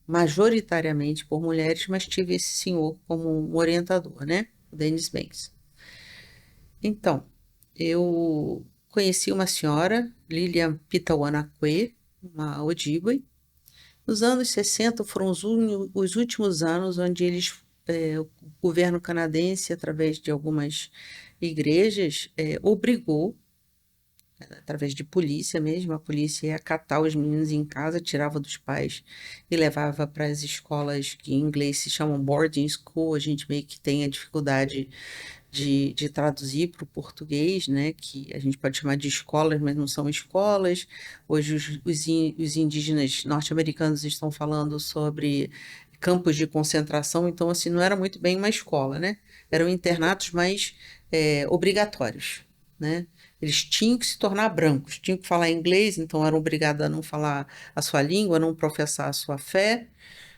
majoritariamente por mulheres, mas tive esse senhor como um orientador, né? O Dennis Banks. Então, eu conheci uma senhora, Lilian Pitawanakwe, uma Ojibwe. Nos anos 60 foram os últimos anos onde o governo canadense, através de algumas igrejas, obrigou, através de polícia mesmo, a polícia ia catar os meninos em casa, tirava dos pais e levava para as escolas que em inglês se chamam boarding school. A gente meio que tem a dificuldade de traduzir para o português, né, que a gente pode chamar de escolas, mas não são escolas. Hoje os indígenas norte-americanos estão falando sobre campos de concentração, então assim, não era muito bem uma escola, né? Eram internatos mais obrigatórios, né? Eles tinham que se tornar brancos, tinham que falar inglês, então eram obrigados a não falar a sua língua, a não professar a sua fé,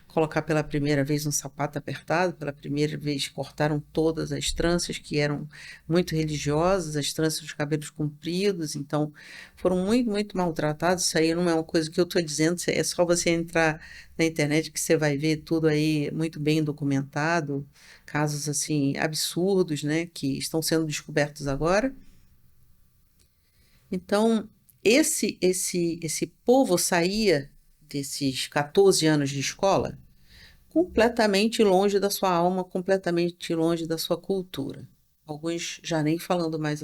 colocar pela primeira vez um sapato apertado, pela primeira vez cortaram todas as tranças que eram muito religiosas, as tranças dos cabelos compridos, então foram muito, muito maltratados. Isso aí não é uma coisa que eu estou dizendo, é só você entrar na internet que você vai ver tudo aí muito bem documentado, casos assim absurdos, né, que estão sendo descobertos agora. Então, esse povo saía desses 14 anos de escola completamente longe da sua alma, completamente longe da sua cultura. Alguns já nem falando mais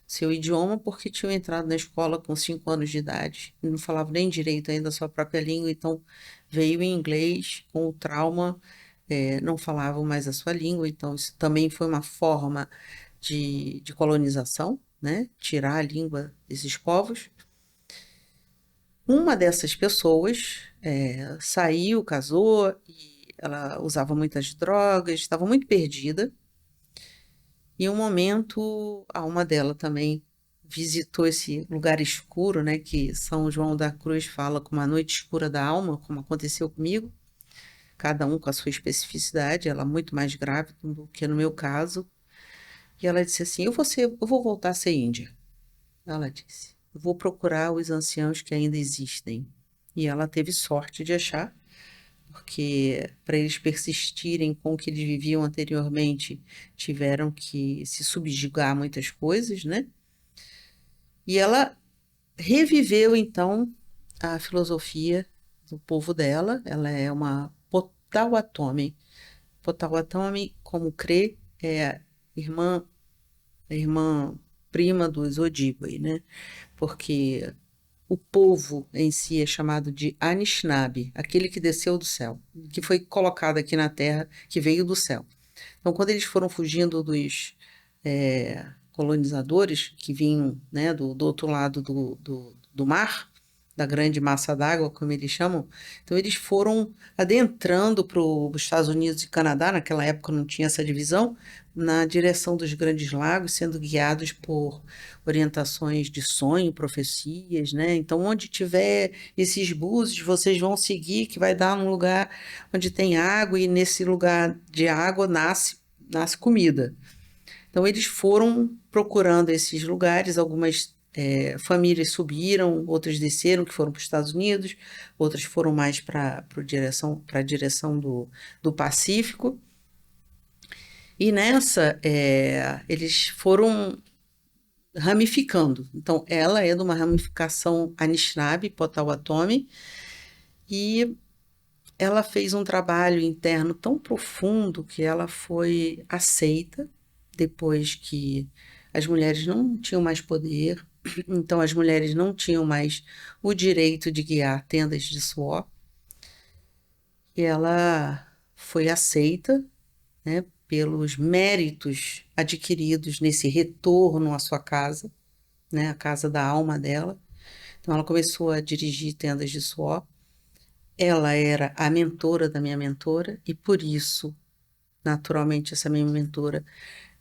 seu idioma, porque tinham entrado na escola com 5 anos de idade, e não falavam nem direito ainda a sua própria língua, então veio em inglês com o trauma, não falavam mais a sua língua, então isso também foi uma forma de colonização, né? Tirar a língua desses povos. Uma dessas pessoas saiu, casou e ela usava muitas drogas, estava muito perdida. E um momento, a alma dela também visitou esse lugar escuro, né, que São João da Cruz fala como a noite escura da alma, como aconteceu comigo, cada um com a sua especificidade, ela muito mais grave do que no meu caso. E ela disse assim: eu vou voltar a ser índia. Ela disse: eu vou procurar os anciãos que ainda existem. E ela teve sorte de achar, porque para eles persistirem com o que eles viviam anteriormente, tiveram que se subjugar a muitas coisas, né? E ela reviveu então a filosofia do povo dela. Ela é uma Potawatomi. Potawatomi, como crê, é a irmã prima dos Ojibwe, né? Porque o povo em si é chamado de Anishinaabe, aquele que desceu do céu, que foi colocado aqui na terra, que veio do céu. Então, quando eles foram fugindo dos colonizadores que vinham, né, do outro lado do mar, da grande massa d'água, como eles chamam. Então, eles foram adentrando para os Estados Unidos e Canadá, naquela época não tinha essa divisão, na direção dos Grandes Lagos, sendo guiados por orientações de sonho, profecias, né? Então, onde tiver esses búzios, vocês vão seguir, que vai dar num lugar onde tem água, e nesse lugar de água nasce comida. Então, eles foram procurando esses lugares, algumas famílias subiram, outras desceram, que foram para os Estados Unidos, outras foram mais para a direção do Pacífico. E nessa, eles foram ramificando. Então, ela é de uma ramificação Anishinaabe, Potawatomi, e ela fez um trabalho interno tão profundo que ela foi aceita depois que as mulheres não tinham mais poder, então as mulheres não tinham mais o direito de guiar tendas de suor, e ela foi aceita, né, pelos méritos adquiridos nesse retorno à sua casa, né, a casa da alma dela. Então ela começou a dirigir tendas de suor. Ela era a mentora da minha mentora e por isso, naturalmente, essa minha mentora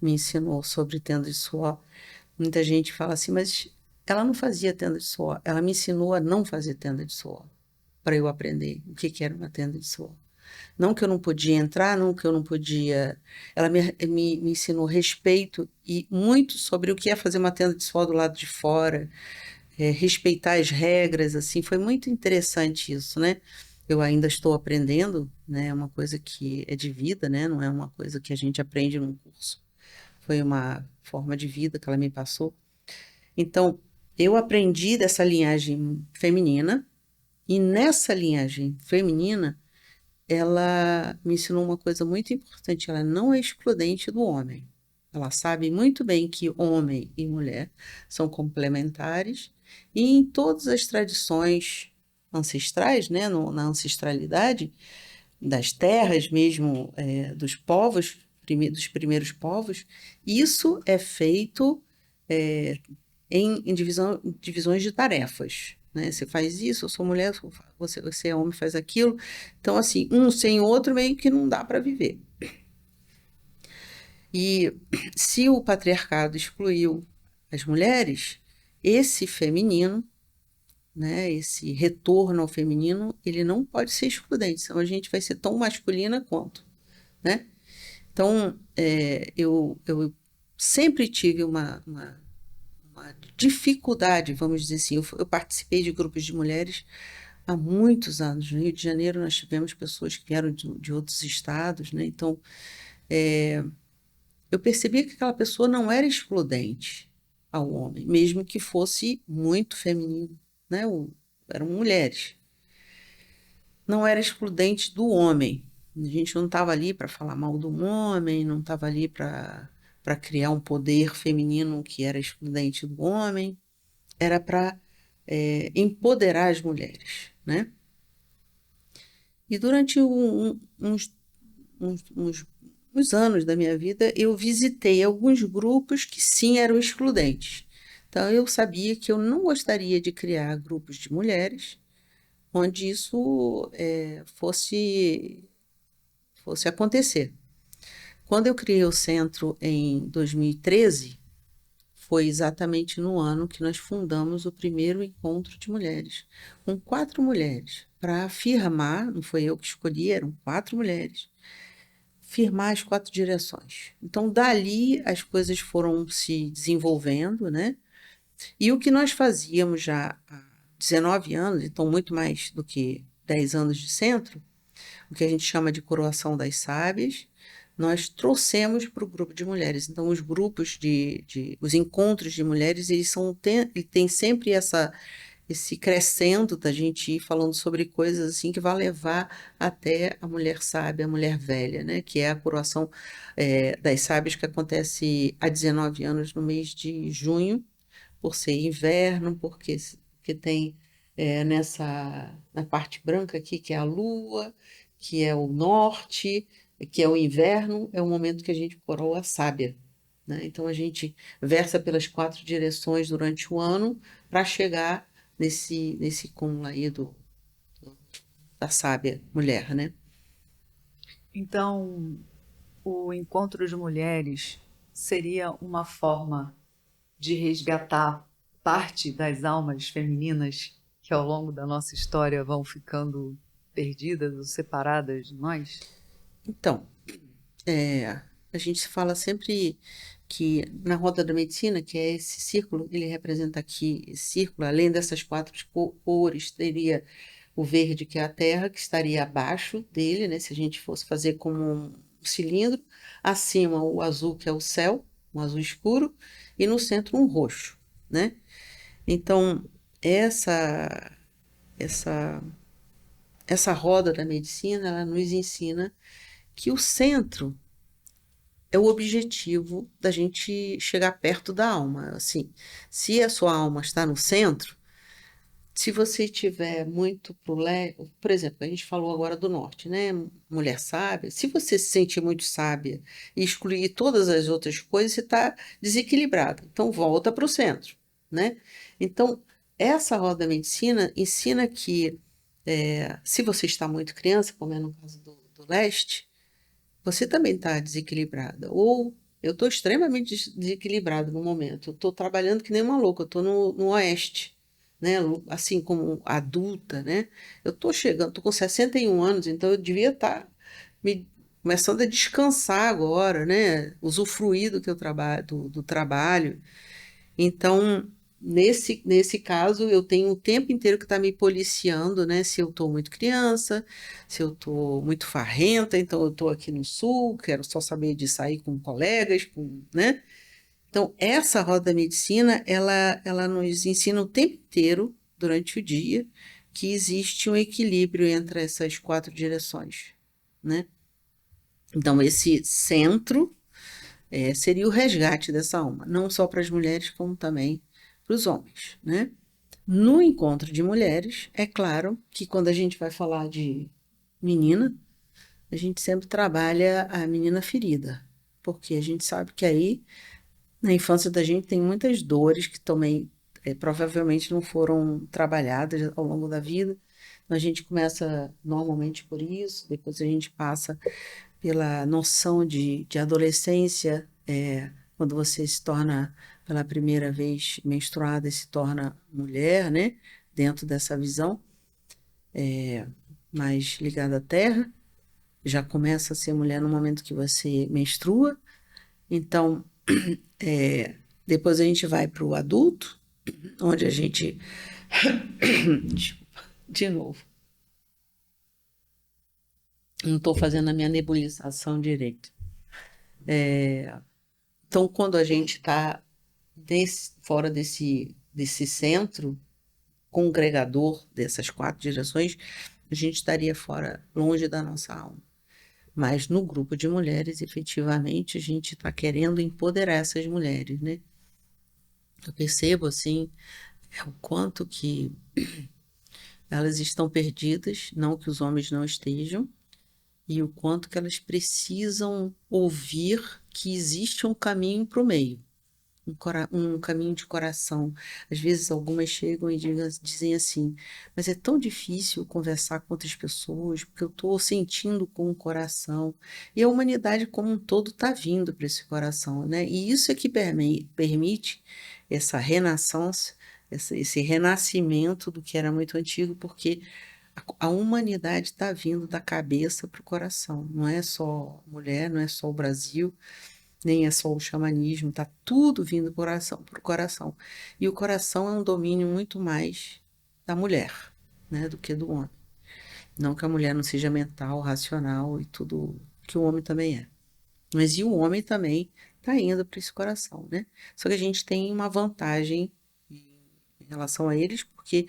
me ensinou sobre tenda de suor. Muita gente fala assim, mas ela não fazia tenda de suor. Ela me ensinou a não fazer tenda de suor, para eu aprender o que era uma tenda de suor. Não que eu não podia entrar, não que eu não podia. Ela me ensinou respeito e muito sobre o que é fazer uma tenda de suor do lado de fora, respeitar as regras, assim. Foi muito interessante isso, né? Eu ainda estou aprendendo, né? É uma coisa que é de vida, né? Não é uma coisa que a gente aprende num curso. Foi uma forma de vida que ela me passou. Então, eu aprendi dessa linhagem feminina, e nessa linhagem feminina, ela me ensinou uma coisa muito importante: ela não é excludente do homem. Ela sabe muito bem que homem e mulher são complementares, e em todas as tradições ancestrais, né, na ancestralidade das terras mesmo, dos povos, dos primeiros povos, isso é feito é, em divisões de tarefas, né? Você faz isso, eu sou mulher, você é homem, faz aquilo. Então, assim, um sem o outro meio que não dá para viver. E se o patriarcado excluiu as mulheres, esse feminino, né, esse retorno ao feminino, ele não pode ser excludente, senão a gente vai ser tão masculina quanto, né? Então, eu sempre tive uma dificuldade, vamos dizer assim. Eu participei de grupos de mulheres há muitos anos. No Rio de Janeiro, nós tivemos pessoas que vieram de outros estados, né? Então, eu percebia que aquela pessoa não era excludente ao homem, mesmo que fosse muito feminino, né? Eram mulheres. Não era excludente do homem. A gente não estava ali para falar mal do homem, não estava ali para criar um poder feminino que era excludente do homem. Era para empoderar as mulheres, né? E durante uns anos da minha vida, eu visitei alguns grupos que sim eram excludentes. Então, eu sabia que eu não gostaria de criar grupos de mulheres onde isso fosse acontecer. Quando eu criei o centro em 2013, foi exatamente no ano que nós fundamos o primeiro encontro de mulheres, com 4 mulheres, para afirmar, não foi eu que escolhi, eram 4 mulheres, firmar as 4 direções. Então, dali as coisas foram se desenvolvendo, né? E o que nós fazíamos já há 19 anos, então muito mais do que 10 anos de centro, o que a gente chama de coroação das sábias, nós trouxemos para o grupo de mulheres. Então, os grupos os encontros de mulheres, eles têm sempre esse crescendo da gente ir falando sobre coisas assim que vai levar até a mulher sábia, a mulher velha, né? Que é a coroação das sábias, que acontece há 19 anos no mês de junho, por ser inverno, porque tem na parte branca aqui, que é a lua, que é o norte, que é o inverno, é o momento que a gente coroa a sábia, né? Então a gente versa pelas 4 direções durante o ano para chegar nesse cúmulo aí da sábia mulher, né? Então, o encontro de mulheres seria uma forma de resgatar parte das almas femininas que ao longo da nossa história vão ficando perdidas ou separadas de nós? Então, a gente fala sempre que na roda da medicina, que é esse círculo, ele representa aqui esse círculo, além dessas quatro cores, teria o verde, que é a terra, que estaria abaixo dele, né? Se a gente fosse fazer como um cilindro, acima o azul, que é o céu, um azul escuro, e no centro um roxo, né? Então, essa, essa, essa roda da medicina, ela nos ensina que o centro é o objetivo da gente chegar perto da alma. Assim, se a sua alma está no centro, se você tiver muito pro leste, por exemplo, a gente falou agora do norte, né? Mulher sábia. Se você se sentir muito sábia e excluir todas as outras coisas, você está desequilibrado. Então, volta para o centro, né? Então, essa roda da medicina ensina que se você está muito criança, como é no caso do leste, você também está desequilibrada. Ou eu estou extremamente desequilibrado no momento. Eu estou trabalhando que nem uma louca, eu estou no oeste, né? Assim como adulta, né? Eu estou chegando, estou com 61 anos, então eu devia estar me começando a descansar agora, né? Usufruir do que eu trabalho, do trabalho. Então, nesse caso, eu tenho o tempo inteiro que está me policiando, né? Se eu estou muito criança, se eu estou muito farrenta, então eu estou aqui no sul, quero só saber de sair com colegas, né? Então, essa roda da medicina, ela nos ensina o tempo inteiro, durante o dia, que existe um equilíbrio entre essas quatro direções, né? Então, esse centro seria o resgate dessa alma, não só para as mulheres, como também para os homens, né? No encontro de mulheres, é claro que quando a gente vai falar de menina, a gente sempre trabalha a menina ferida, porque a gente sabe que aí, na infância da gente, tem muitas dores que também provavelmente não foram trabalhadas ao longo da vida. Então, a gente começa normalmente por isso, depois a gente passa pela noção de adolescência, quando você se torna pela primeira vez menstruada e se torna mulher, né? Dentro dessa visão mais ligada à terra, já começa a ser mulher no momento que você menstrua. Então, é, depois a gente vai para o adulto, onde a gente. Desculpa, de novo. Não estou fazendo a minha nebulização direito. Então, quando a gente está fora desse centro congregador dessas quatro direções, a gente estaria fora, longe da nossa alma. Mas no grupo de mulheres, efetivamente, a gente está querendo empoderar essas mulheres, né? Eu percebo, assim, o quanto que elas estão perdidas, não que os homens não estejam, e o quanto que elas precisam ouvir que existe um caminho para o meio. Um caminho de coração. Às vezes algumas chegam e dizem assim, mas é tão difícil conversar com outras pessoas, porque eu estou sentindo com o coração. E a humanidade como um todo está vindo para esse coração, né? E isso é que permite essa renaissance, esse renascimento do que era muito antigo, porque a humanidade está vindo da cabeça para o coração. Não é só mulher, não é só o Brasil, nem é só o xamanismo, está tudo vindo para o coração. E o coração é um domínio muito mais da mulher, né, do que do homem. Não que a mulher não seja mental, racional e tudo que o homem também é. Mas e o homem também está indo para esse coração, né? Só que a gente tem uma vantagem em relação a eles, porque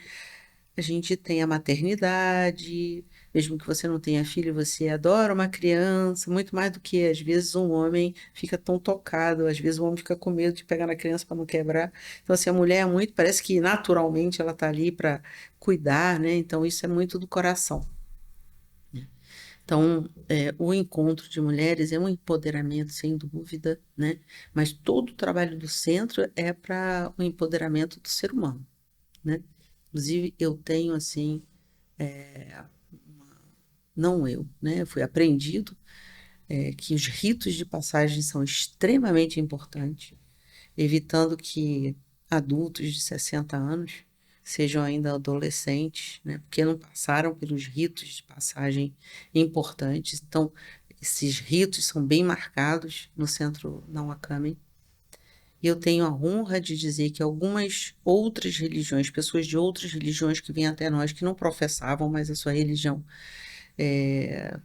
a gente tem a maternidade, mesmo que você não tenha filho, você adora uma criança, muito mais do que às vezes um homem fica tão tocado, às vezes o homem fica com medo de pegar na criança para não quebrar. Então, assim, a mulher é muito, parece que naturalmente ela está ali para cuidar, né? Então, isso é muito do coração. Então, o encontro de mulheres é um empoderamento, sem dúvida, né? Mas todo o trabalho do centro é para o empoderamento do ser humano, né? Inclusive, eu tenho, assim, não eu, né? Foi aprendido que os ritos de passagem são extremamente importantes, evitando que adultos de 60 anos sejam ainda adolescentes, né? Porque não passaram pelos ritos de passagem importantes. Então, esses ritos são bem marcados no Centro Nawakami. E eu tenho a honra de dizer que algumas outras religiões, pessoas de outras religiões que vêm até nós, que não professavam mais a sua religião,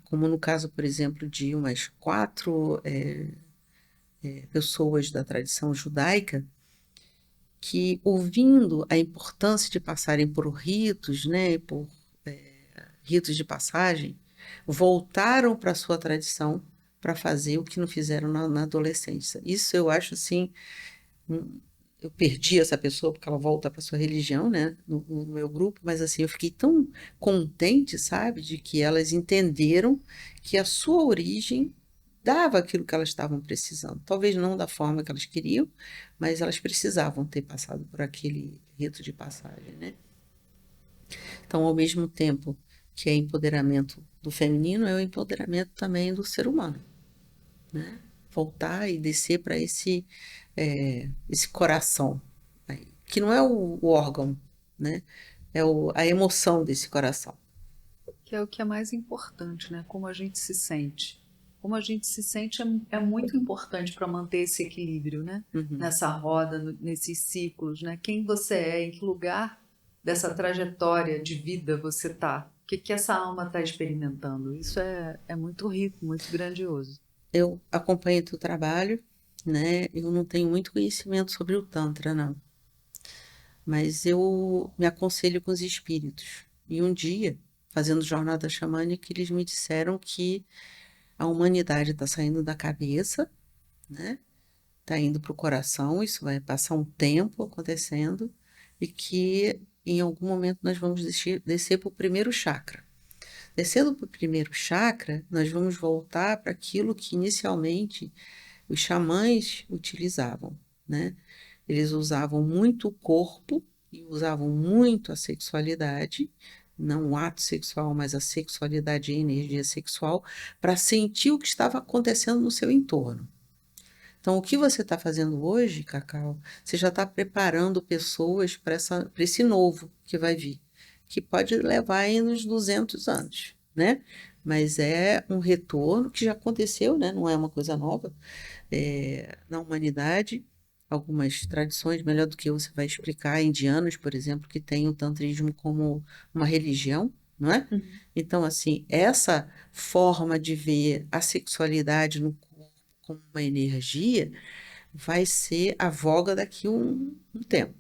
como no caso, por exemplo, de umas quatro pessoas da tradição judaica, que ouvindo a importância de passarem por ritos, né, por ritos de passagem, voltaram para a sua tradição para fazer o que não fizeram na adolescência. Isso eu acho assim, eu perdi essa pessoa porque ela volta para sua religião, né, no meu grupo, mas assim, eu fiquei tão contente, sabe, de que elas entenderam que a sua origem dava aquilo que elas estavam precisando. Talvez não da forma que elas queriam, mas elas precisavam ter passado por aquele rito de passagem, né? Então, ao mesmo tempo que é empoderamento do feminino, é o empoderamento também do ser humano, né? Voltar e descer para esse coração, aí, que não é o órgão, né? É a emoção desse coração. Que é o que é mais importante, né? Como a gente se sente. Como a gente se sente é muito importante para manter esse equilíbrio, né? Uhum. Nessa roda, nesses ciclos, né? Quem você é, em que lugar dessa trajetória de vida você está? O que essa alma está experimentando? Isso é muito rico, muito grandioso. Eu acompanho o teu trabalho, né? Eu não tenho muito conhecimento sobre o Tantra, não. Mas eu me aconselho com os espíritos. E um dia, fazendo jornada xamânica, eles me disseram que a humanidade está saindo da cabeça, né? Está indo para o coração, isso vai passar um tempo acontecendo, e que em algum momento nós vamos descer para o primeiro chakra. Descendo para o primeiro chakra, nós vamos voltar para aquilo que inicialmente os xamãs utilizavam, né? Eles usavam muito o corpo e usavam muito a sexualidade, não o ato sexual, mas a sexualidade e a energia sexual, para sentir o que estava acontecendo no seu entorno. Então, o que você está fazendo hoje, Cacau, você já está preparando pessoas para esse novo que vai vir, que pode levar aí uns 200 anos, né? Mas é um retorno que já aconteceu, né? Não é uma coisa nova na humanidade. Algumas tradições, melhor do que eu, você vai explicar, indianos, por exemplo, que têm o tantrismo como uma religião, não é? Uhum. Então, assim, essa forma de ver a sexualidade no corpo como uma energia vai ser a voga daqui um tempo.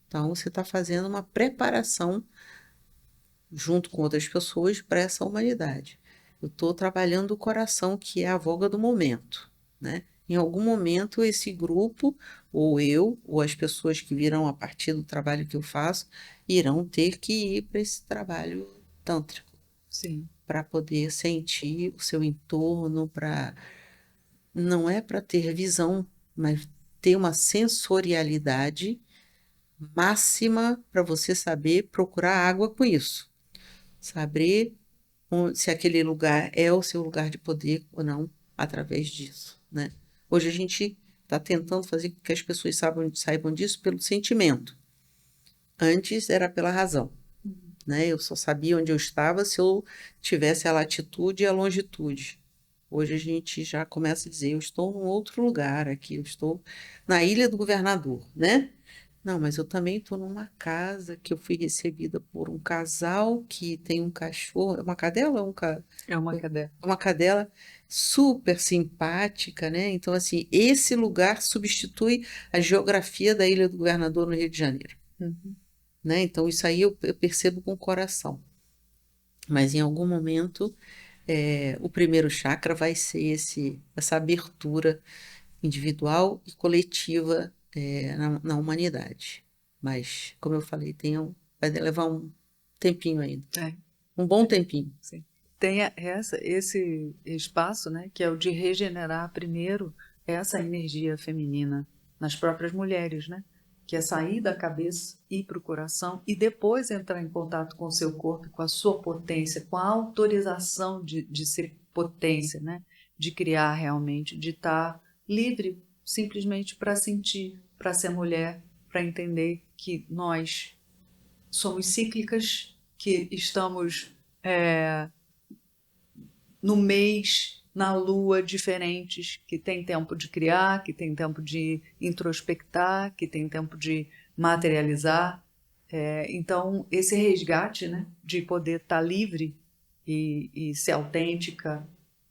Então, você está fazendo uma preparação junto com outras pessoas para essa humanidade. Eu estou trabalhando o coração, que é a voga do momento, né? Em algum momento, esse grupo, ou eu, ou as pessoas que virão a partir do trabalho que eu faço, irão ter que ir para esse trabalho tântrico, Sim. para poder sentir o seu entorno, não é para ter visão, mas ter uma sensorialidade máxima para você saber procurar água com isso. Saber se aquele lugar é o seu lugar de poder ou não, através disso, né? Hoje a gente está tentando fazer com que as pessoas saibam disso pelo sentimento. Antes era pela razão, né? Eu só sabia onde eu estava se eu tivesse a latitude e a longitude. Hoje a gente já começa a dizer, eu estou num outro lugar aqui, eu estou na Ilha do Governador, né? Não, mas eu também estou numa casa que eu fui recebida por um casal que tem um cachorro, é uma cadela ou É uma cadeia. uma cadela super simpática, né? Então, assim, esse lugar substitui a geografia da Ilha do Governador no Rio de Janeiro, Uhum. né? Então, isso aí eu percebo com o coração. Mas em algum momento, o primeiro chakra vai ser essa abertura individual e coletiva, na humanidade. Mas, como eu falei, vai levar um tempinho ainda, É. um bom tempinho. Sim. Tem esse espaço, né, que é o de regenerar primeiro essa energia feminina nas próprias mulheres, né? que é sair da cabeça, ir para o coração e depois entrar em contato com o seu corpo, com a sua potência, com a autorização de ser potência, né? De criar realmente, de estar livre simplesmente para sentir, para ser mulher, para entender que nós somos cíclicas, que estamos no mês, na lua, diferentes, que tem tempo de criar, que tem tempo de introspectar, que tem tempo de materializar. Então, esse resgate, né, de poder estar livre e ser autêntica,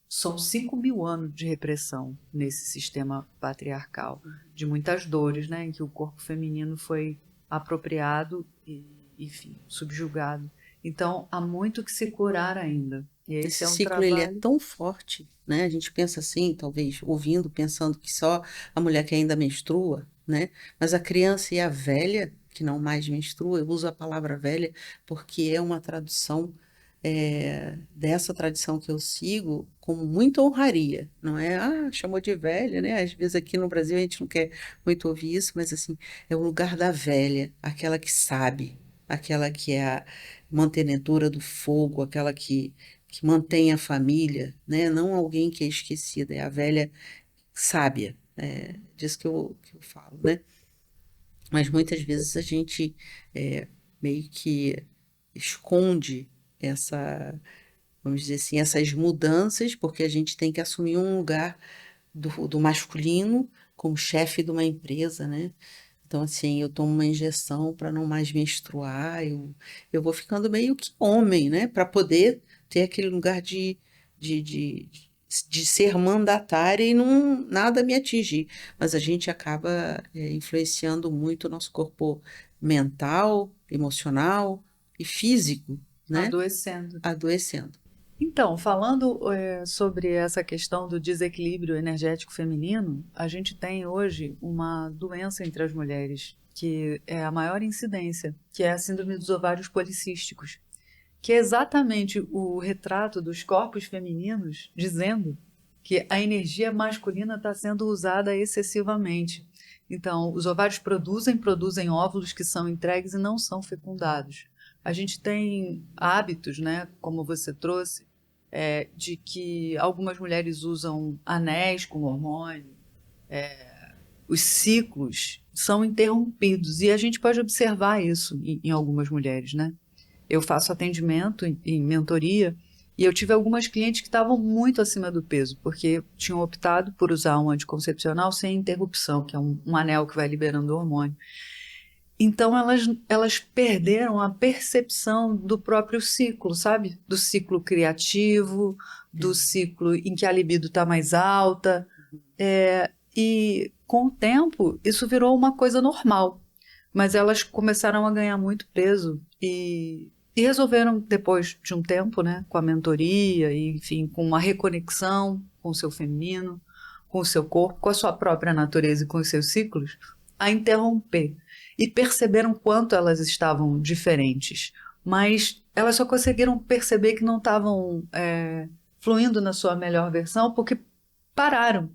são 5.000 anos de repressão nesse sistema patriarcal, de muitas dores, né, em que o corpo feminino foi apropriado e, enfim, subjugado. Então, há muito que se curar ainda. E esse Esse é um ciclo ele é trabalho. tão forte, né? A gente pensa assim, talvez ouvindo, pensando que só a mulher que ainda menstrua, né? Mas a criança e a velha que não mais menstrua, eu uso a palavra velha porque é uma tradução dessa tradição que eu sigo com muita honraria, não é? Ah, chamou de velha, né? Às vezes aqui no Brasil a gente não quer muito ouvir isso, mas assim, é o lugar da velha, aquela que sabe, aquela que é a mantenedora do fogo, aquela que mantém a família, né? Não alguém que é esquecida, é a velha sábia, disso que eu falo, né? Mas muitas vezes a gente meio que esconde essa, vamos dizer assim, essas mudanças, porque a gente tem que assumir um lugar do masculino como chefe de uma empresa, né? Então, assim, eu tomo uma injeção para não mais menstruar, eu vou ficando meio que homem, né? Para poder ter aquele lugar de, de, de ser mandatária e não nada me atingir. Mas a gente acaba, influenciando muito o nosso corpo mental, emocional e físico, né? Adoecendo. Adoecendo. Então, falando sobre essa questão do desequilíbrio energético feminino, a gente tem hoje uma doença entre as mulheres que é a maior incidência, que é a síndrome dos ovários policísticos, que é exatamente o retrato dos corpos femininos dizendo que a energia masculina está sendo usada excessivamente. Então, os ovários produzem óvulos que são entregues e não são fecundados. A gente tem hábitos, né, como você trouxe, de que algumas mulheres usam anéis com hormônio, os ciclos são interrompidos e a gente pode observar isso em algumas mulheres, né? Eu faço atendimento em mentoria e eu tive algumas clientes que estavam muito acima do peso, porque tinham optado por usar um anticoncepcional sem interrupção, que é um anel que vai liberando hormônio. Então elas perderam a percepção do próprio ciclo, sabe? Do ciclo criativo, do ciclo em que a libido está mais alta. E com o tempo, isso virou uma coisa normal. Mas elas começaram a ganhar muito peso e resolveram, depois de um tempo, né, com a mentoria, e, enfim, com uma reconexão com o seu feminino, com o seu corpo, com a sua própria natureza e com os seus ciclos, a interromper. E perceberam quanto elas estavam diferentes. Mas elas só conseguiram perceber que não estavam fluindo na sua melhor versão porque pararam.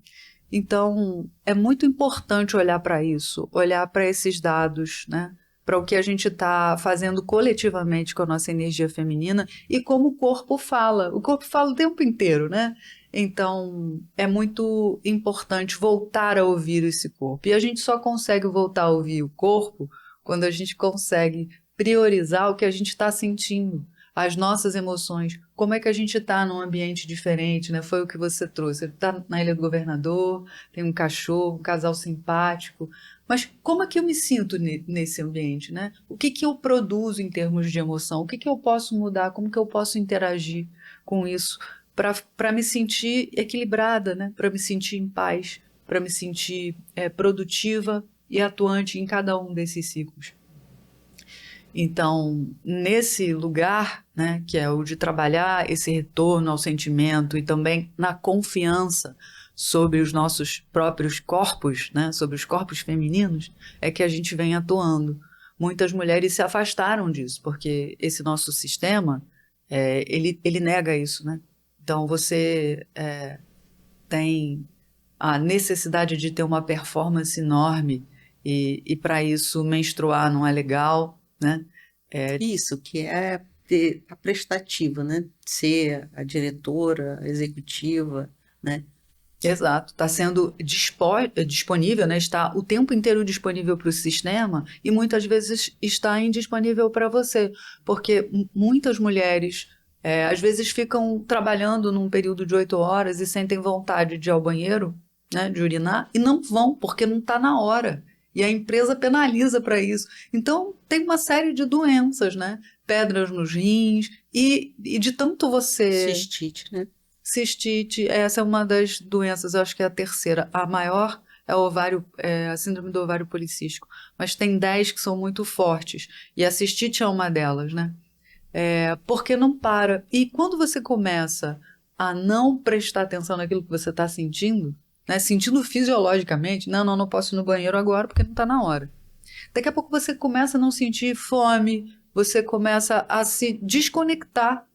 Então, é muito importante olhar para isso, olhar para esses dados, né? Para o que a gente está fazendo coletivamente com a nossa energia feminina e como o corpo fala. O corpo fala o tempo inteiro, né? Então, é muito importante voltar a ouvir esse corpo. E a gente só consegue voltar a ouvir o corpo quando a gente consegue priorizar o que a gente está sentindo, as nossas emoções, como é que a gente está num ambiente diferente, né? Foi o que você trouxe. Você está na Ilha do Governador, tem um cachorro, um casal simpático, mas como é que eu me sinto nesse ambiente, né? O que que eu produzo em termos de emoção? O que que eu posso mudar? Como que eu posso interagir com isso para me sentir equilibrada, né? Para me sentir em paz, para me sentir produtiva e atuante em cada um desses ciclos. Então, nesse lugar, né, que é o de trabalhar esse retorno ao sentimento e também na confiança sobre os nossos próprios corpos, né, sobre os corpos femininos, é que a gente vem atuando. Muitas mulheres se afastaram disso, porque esse nosso sistema, ele nega isso, né? Então, você tem a necessidade de ter uma performance enorme E para isso menstruar não é legal, né? Isso, que é ter a prestativa, né? Ser a diretora, a executiva, né? Exato, está sendo disponível, né? Está o tempo inteiro disponível para o sistema e muitas vezes está indisponível para você, porque muitas mulheres às vezes ficam trabalhando num período de 8 horas e sentem vontade de ir ao banheiro, né, de urinar, e não vão porque não está na hora. E a empresa penaliza para isso. Então, tem uma série de doenças, né? Pedras nos rins, e de tanto você Cistite, né? Cistite, essa é uma das doenças, eu acho que é a terceira. A maior é o ovário, a síndrome do ovário policístico. Mas tem 10 que são muito fortes. E a cistite é uma delas, né? Porque não para. E quando você começa a não prestar atenção naquilo que você está sentindo, né? Sentindo fisiologicamente, não posso ir no banheiro agora porque não está na hora. Daqui a pouco você começa a não sentir fome, você começa a se desconectar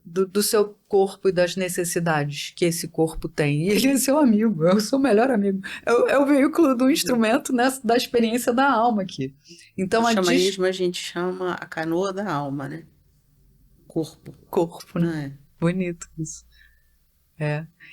do seu corpo e das necessidades que esse corpo tem. E ele é seu amigo, é o seu melhor amigo. É o veículo do instrumento, né, da experiência da alma aqui. Então, No xamanismo a gente chama a canoa da alma, né? Corpo, corpo, não né? é? Bonito isso.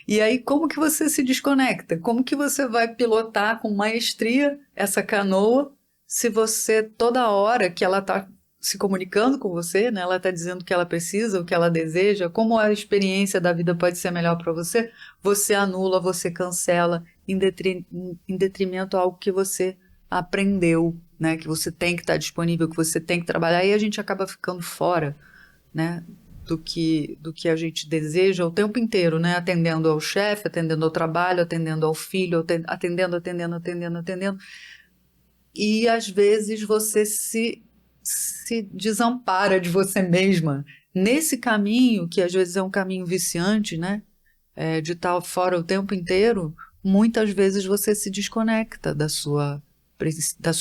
E aí, como que você se desconecta? Como que você vai pilotar com maestria essa canoa se você, toda hora que ela está se comunicando com você, né, ela está dizendo o que ela precisa, o que ela deseja, como a experiência da vida pode ser melhor para você, você anula, você cancela em detrimento a algo que você aprendeu, né, que você tem que estar disponível, que você tem que trabalhar, e a gente acaba ficando fora, né, do que a gente deseja o tempo inteiro, né? Atendendo ao chefe, atendendo ao trabalho, atendendo ao filho, atendendo. E às vezes você se desampara de você mesma nesse caminho, que às vezes é um caminho viciante, né? De estar fora o tempo inteiro, muitas vezes você se desconecta da sua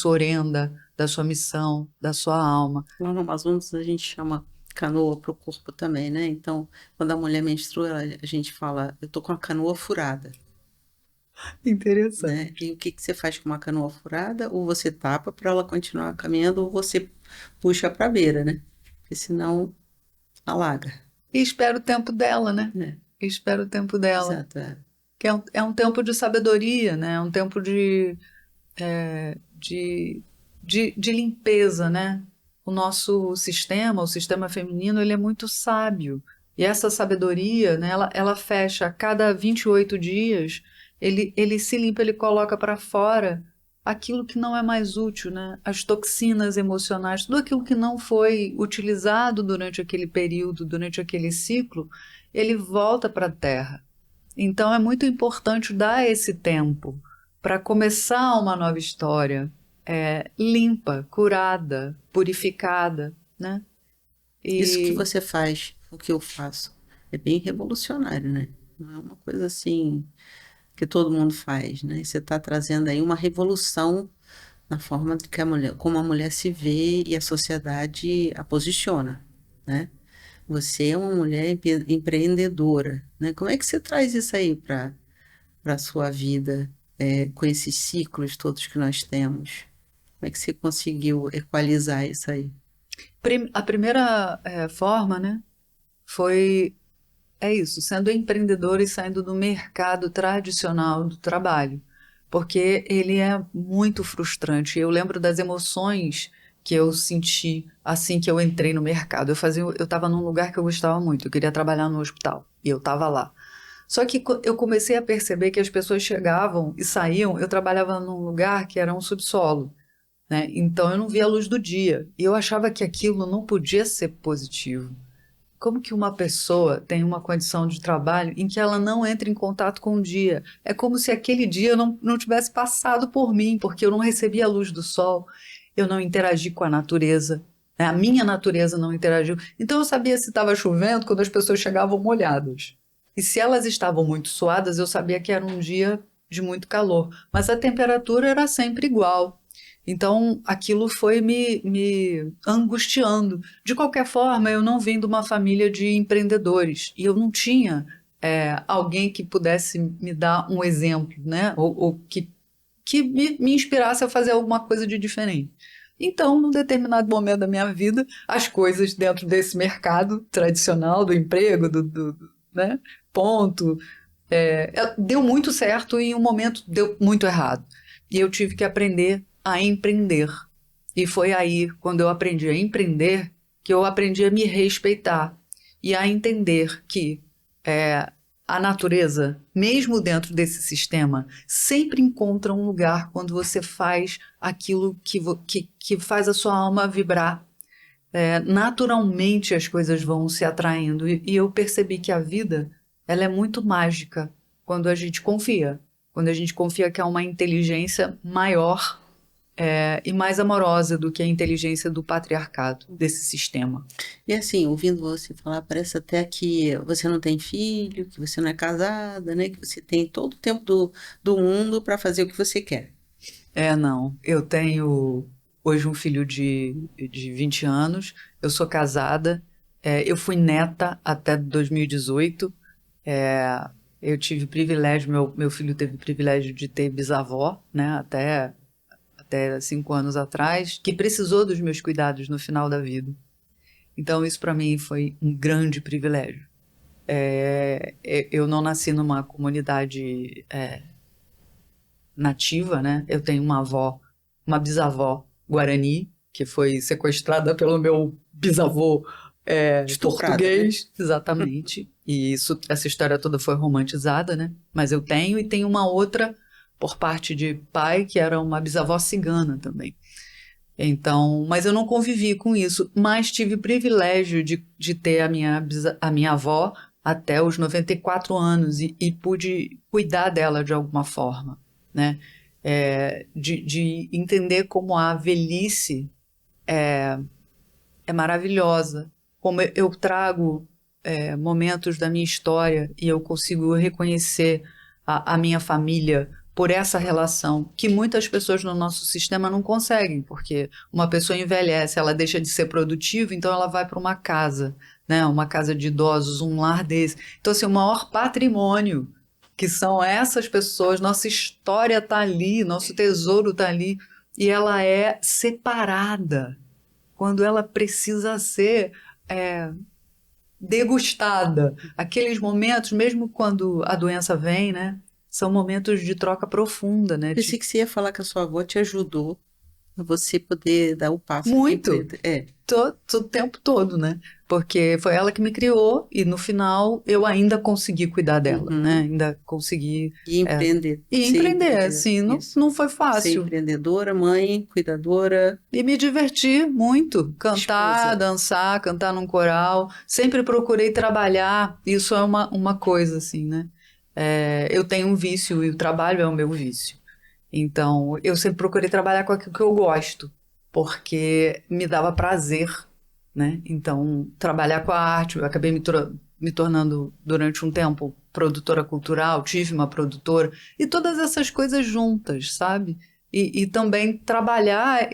orenda, da sua missão, da sua alma. Lá no Amazonas a gente chama canoa para o corpo também, né? Então, quando a mulher menstrua, a gente fala, eu tô com a canoa furada, né? Interessante. E o que que você faz com uma canoa furada? Ou você tapa para ela continuar caminhando, ou você puxa para a beira, né? Porque senão alaga, E espera o tempo dela, né? né? E espera o tempo dela. Exato, é. Que é um tempo de sabedoria, né? É um tempo de limpeza, né? O nosso sistema, o sistema feminino, ele é muito sábio. E essa sabedoria, né, ela fecha a cada 28 dias, ele se limpa, ele coloca para fora aquilo que não é mais útil, né? As toxinas emocionais, tudo aquilo que não foi utilizado durante aquele período, durante aquele ciclo, ele volta para a Terra. Então é muito importante dar esse tempo para começar uma nova história, limpa, curada, purificada, né? Isso que E você faz, o que eu faço, é bem revolucionário, né? Não é uma coisa assim que todo mundo faz, né? Você está trazendo aí uma revolução na forma de que a mulher, como a mulher se vê e a sociedade a posiciona, né? Você é uma mulher empreendedora, né? Como é que você traz isso aí para a sua vida, com esses ciclos todos que nós temos? Como é que você conseguiu equalizar isso aí? a primeira forma, né, foi isso, sendo empreendedora e saindo do mercado tradicional do trabalho, porque ele é muito frustrante. Eu lembro das emoções que eu senti assim que eu entrei no mercado. Eu estava num lugar que eu gostava muito, eu queria trabalhar no hospital e eu estava lá. Só que eu comecei a perceber que as pessoas chegavam e saíam. Eu trabalhava num lugar que era um subsolo, né? Então eu não via a luz do dia e eu achava que aquilo não podia ser positivo. Como que uma pessoa tem uma condição de trabalho em que ela não entra em contato com o dia? É como se aquele dia não tivesse passado por mim, porque eu não recebi a luz do sol, eu não interagi com a natureza, né? A minha natureza não interagiu. Então eu sabia se estava chovendo quando as pessoas chegavam molhadas. E se elas estavam muito suadas, eu sabia que era um dia de muito calor. Mas a temperatura era sempre igual. Então, aquilo foi me angustiando. De qualquer forma, eu não vim de uma família de empreendedores e eu não tinha alguém que pudesse me dar um exemplo, né? Ou que que me inspirasse a fazer alguma coisa de diferente. Então, num determinado momento da minha vida, as coisas dentro desse mercado tradicional do emprego, né, ponto, deu muito certo e em um momento deu muito errado. E eu tive que aprender a empreender. E foi aí, quando eu aprendi a empreender, que eu aprendi a me respeitar e a entender que a natureza, mesmo dentro desse sistema, sempre encontra um lugar quando você faz aquilo que faz a sua alma vibrar. Naturalmente as coisas vão se atraindo e eu percebi que a vida ela é muito mágica quando a gente confia. Quando a gente confia que há uma inteligência maior e mais amorosa do que a inteligência do patriarcado, desse sistema. E assim, ouvindo você falar, parece até que você não tem filho, que você não é casada, né? Que você tem todo o tempo do mundo para fazer o que você quer. Não. Eu tenho hoje um filho de 20 anos, eu sou casada, eu fui neta até 2018. Eu tive privilégio, meu filho teve privilégio de ter bisavó, né, até 5 anos atrás, que precisou dos meus cuidados no final da vida. Então, isso para mim foi um grande privilégio. Eu não nasci numa comunidade nativa, né? Eu tenho uma bisavó guarani, que foi sequestrada pelo meu bisavô Estuprada, português, exatamente. E essa história toda foi romantizada, né? Mas eu tenho, e tenho uma outra por parte de pai, que era uma bisavó cigana também. Então, mas eu não convivi com isso, mas tive o privilégio de ter a minha avó até os 94 anos e pude cuidar dela de alguma forma, né? De entender como a velhice é maravilhosa, como eu trago momentos da minha história e eu consigo reconhecer a minha família por essa relação que muitas pessoas no nosso sistema não conseguem, porque uma pessoa envelhece, ela deixa de ser produtiva, então ela vai para uma casa, né, uma casa de idosos, um lar desse. Então, assim, o maior patrimônio que são essas pessoas, nossa história está ali, nosso tesouro está ali, e ela é separada quando ela precisa ser degustada. Aqueles momentos, mesmo quando a doença vem, né? São momentos de troca profunda, né? Pensei que você ia falar que a sua avó te ajudou a você poder dar o passo de Muito. empreender. O tempo todo, né? Porque foi ela que me criou e no final eu ainda consegui cuidar dela, Uhum. né? Ainda consegui E empreender. e Ser empreender, empreendedora. assim, não, Isso. não foi Ser fácil. empreendedora, mãe, cuidadora, E me diverti muito, cantar, esposa. dançar, cantar num coral. Sempre procurei trabalhar. Isso é uma coisa, assim, né? Eu tenho um vício e o trabalho é o meu vício. Então, eu sempre procurei trabalhar com aquilo que eu gosto, porque me dava prazer, né? Então, trabalhar com a arte, eu acabei me tornando, durante um tempo, produtora cultural, tive uma produtora, e todas essas coisas juntas, sabe? E também trabalhar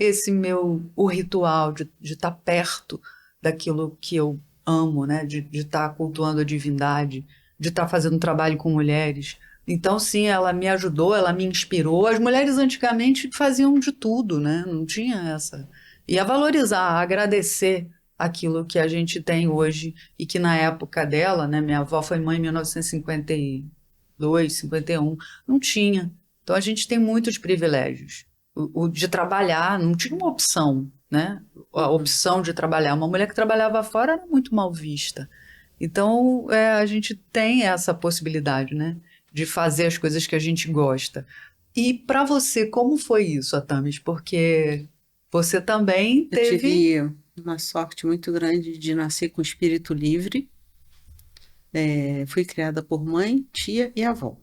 o ritual de estar perto daquilo que eu amo, né? De estar cultuando a divindade, de estar fazendo trabalho com mulheres. Então, sim, ela me ajudou, ela me inspirou. As mulheres antigamente faziam de tudo, né? Não tinha essa. E a valorizar, a agradecer aquilo que a gente tem hoje e que na época dela, né? Minha avó foi mãe em 1952, 51, não tinha. Então a gente tem muitos privilégios. O de trabalhar, não tinha uma opção, né? A opção de trabalhar. Uma mulher que trabalhava fora era muito mal vista. Então, a gente tem essa possibilidade, né? De fazer as coisas que a gente gosta. E para você, como foi isso, Atamis? Porque você também Eu teve. tive uma sorte muito grande de nascer com espírito livre. Fui criada por mãe, tia e avó.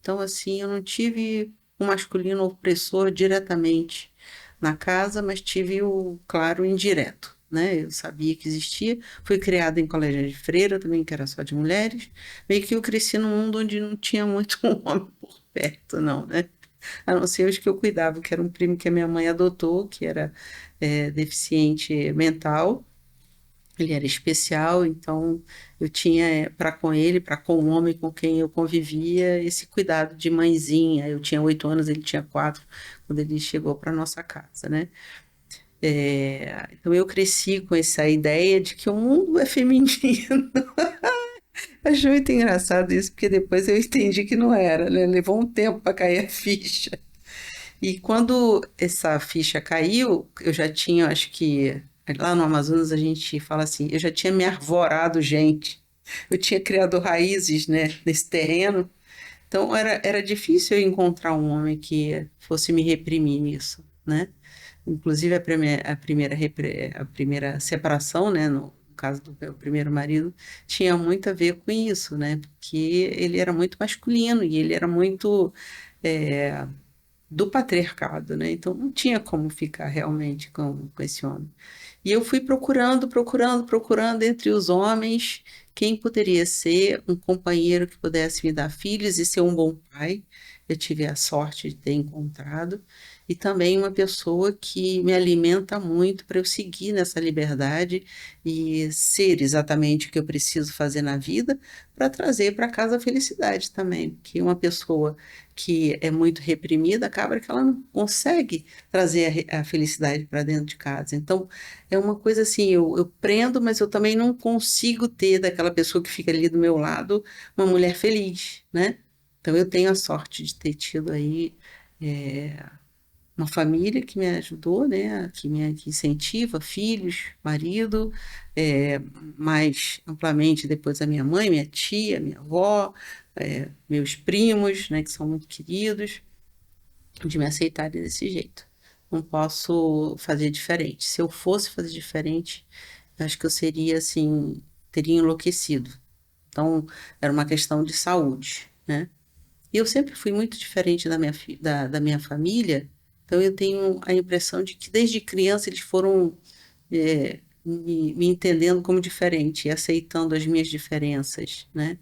Então, assim, eu não tive um masculino opressor diretamente na casa, mas tive o, claro, indireto, né? Eu sabia que existia. Fui criada em colégio de freira também, que era só de mulheres. Meio que eu cresci num mundo onde não tinha muito um homem por perto, não, né? A não ser os que eu cuidava, que era um primo que a minha mãe adotou, que era deficiente mental. Ele era especial, então eu tinha para com ele, para com o homem com quem eu convivia, esse cuidado de mãezinha. Eu tinha 8 anos, ele tinha 4, quando ele chegou para nossa casa, né? Então eu cresci com essa ideia de que o mundo é feminino. Acho muito engraçado isso, porque depois eu entendi que não era, né? Levou um tempo para cair a ficha. E quando essa ficha caiu, eu já tinha, acho que lá no Amazonas a gente fala assim, eu já tinha me arvorado, gente. Eu tinha criado raízes, né, nesse terreno. Então era difícil eu encontrar um homem que fosse me reprimir nisso, né? Inclusive a primeira separação, né, no caso do meu primeiro marido, tinha muito a ver com isso, né? Porque ele era muito masculino e ele era muito é, do patriarcado, né? Então não tinha como ficar realmente com esse homem. E eu fui procurando, procurando, procurando entre os homens quem poderia ser um companheiro que pudesse me dar filhos e ser um bom pai. Eu tive a sorte de ter encontrado. E também uma pessoa que me alimenta muito para eu seguir nessa liberdade e ser exatamente o que eu preciso fazer na vida para trazer para casa a felicidade também. Porque uma pessoa que é muito reprimida acaba que ela não consegue trazer a felicidade para dentro de casa. Então, é uma coisa assim, eu prendo, mas eu também não consigo ter daquela pessoa que fica ali do meu lado uma mulher feliz, né? Então eu tenho a sorte de ter tido aí uma família que me ajudou, né? Que incentiva, filhos, marido, é, mais amplamente depois a minha mãe, minha tia, minha avó, meus primos, né? Que são muito queridos, de me aceitarem desse jeito. Não posso fazer diferente. Se eu fosse fazer diferente, eu acho que eu seria assim, teria enlouquecido. Então, era uma questão de saúde, né? E eu sempre fui muito diferente da minha família, então eu tenho a impressão de que desde criança eles foram me entendendo como diferente e aceitando as minhas diferenças, né?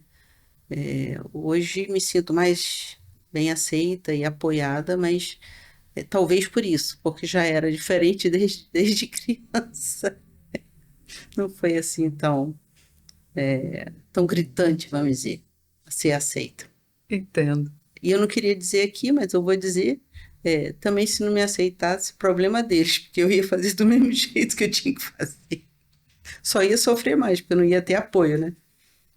Hoje me sinto mais bem aceita e apoiada, mas talvez por isso, porque já era diferente desde criança. Não foi assim tão gritante, vamos dizer, a ser aceita. Entendo. E eu não queria dizer aqui, mas eu vou dizer, também se não me aceitasse, problema deles, porque eu ia fazer do mesmo jeito que eu tinha que fazer. Só ia sofrer mais, porque eu não ia ter apoio, né?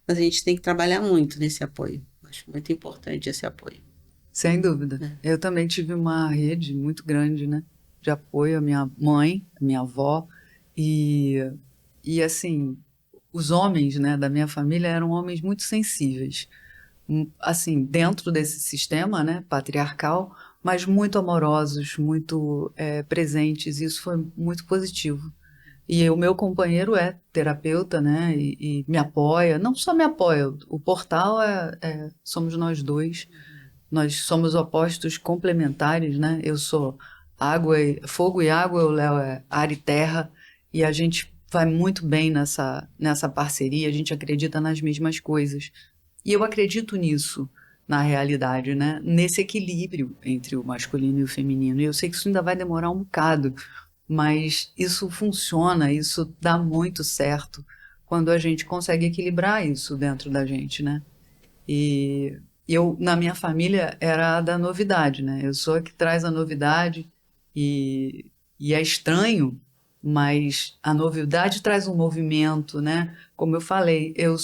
Mas a gente tem que trabalhar muito nesse apoio. Acho muito importante esse apoio. Sem dúvida. Né? Eu também tive uma rede muito grande, né, de apoio à minha mãe, à minha avó, e, e assim, os homens, né, da minha família eram homens muito sensíveis, assim, dentro desse sistema, né, patriarcal, mas muito amorosos, muito presentes, e isso foi muito positivo. E o meu companheiro é terapeuta, né, e me apoia, não só me apoia, o portal somos nós dois. Nós somos opostos complementares, né? Eu sou fogo e água, o Léo é ar e terra, e a gente vai muito bem nessa parceria, a gente acredita nas mesmas coisas. E eu acredito nisso, na realidade, né? Nesse equilíbrio entre o masculino e o feminino. E eu sei que isso ainda vai demorar um bocado, mas isso funciona, isso dá muito certo quando a gente consegue equilibrar isso dentro da gente, né? E eu, na minha família, era a da novidade, né? Eu sou a que traz a novidade e é estranho, mas a novidade traz um movimento, né? Como eu falei, eu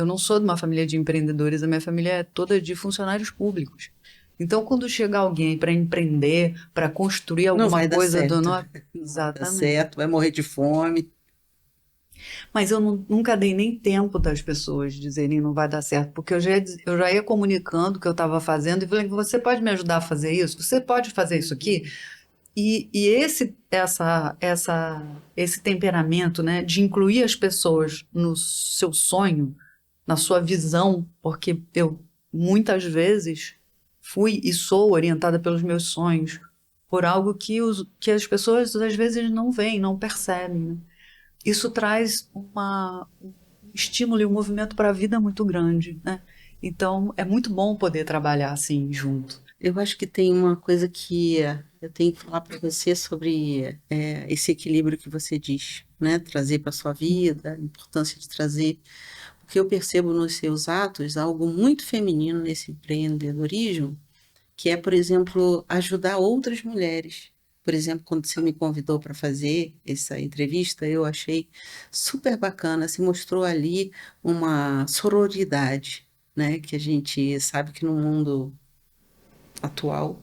não sou de uma família de empreendedores, a minha família é toda de funcionários públicos. Então, quando chega alguém para empreender, para construir Não alguma vai dar coisa do certo. nosso... Não vai dar Exatamente. certo, vai morrer de fome. Mas eu nunca dei nem tempo das pessoas dizerem não vai dar certo, porque eu já ia comunicando o que eu estava fazendo e falei, você pode me ajudar a fazer isso? Você pode fazer isso aqui? E esse temperamento, né, de incluir as pessoas no seu sonho, na sua visão, porque eu muitas vezes fui e sou orientada pelos meus sonhos, por algo que as pessoas às vezes não veem, não percebem, né? Isso traz um estímulo e um movimento para a vida muito grande, né? Então, é muito bom poder trabalhar assim junto. Eu acho que tem uma coisa que eu tenho que falar para você sobre esse equilíbrio que você diz. né? Trazer para a sua vida, a importância de trazer, porque eu percebo nos seus atos algo muito feminino nesse empreendedorismo, que é, por exemplo, ajudar outras mulheres. Por exemplo, quando você me convidou para fazer essa entrevista, eu achei super bacana. Se mostrou ali uma sororidade, né? Que a gente sabe que no mundo atual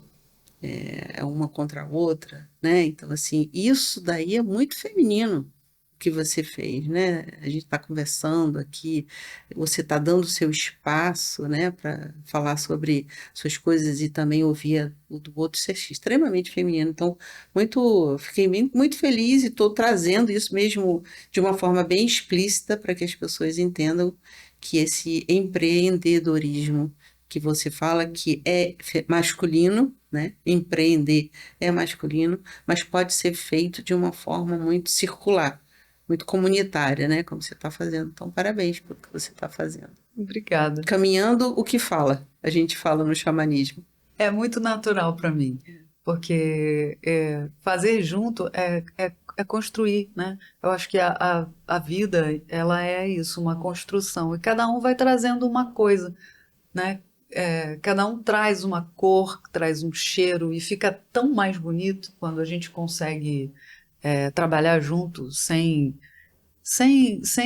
é uma contra a outra, né? Então, assim, isso daí é muito feminino que você fez, né? A gente está conversando aqui, você está dando seu espaço, né, para falar sobre suas coisas e também ouvir o do outro, isso é extremamente feminino. Então, fiquei muito feliz e estou trazendo isso mesmo de uma forma bem explícita para que as pessoas entendam que esse empreendedorismo que você fala que é masculino, né? Empreender é masculino, mas pode ser feito de uma forma muito circular, muito comunitária, né? Como você está fazendo. Então, parabéns pelo que você está fazendo. Obrigada. Caminhando o que fala, a gente fala no xamanismo. É muito natural para mim, porque fazer junto é construir, né? Eu acho que a vida, ela é isso, uma construção, e cada um vai trazendo uma coisa, né? Cada um traz uma cor, traz um cheiro, e fica tão mais bonito quando a gente consegue trabalhar junto, sem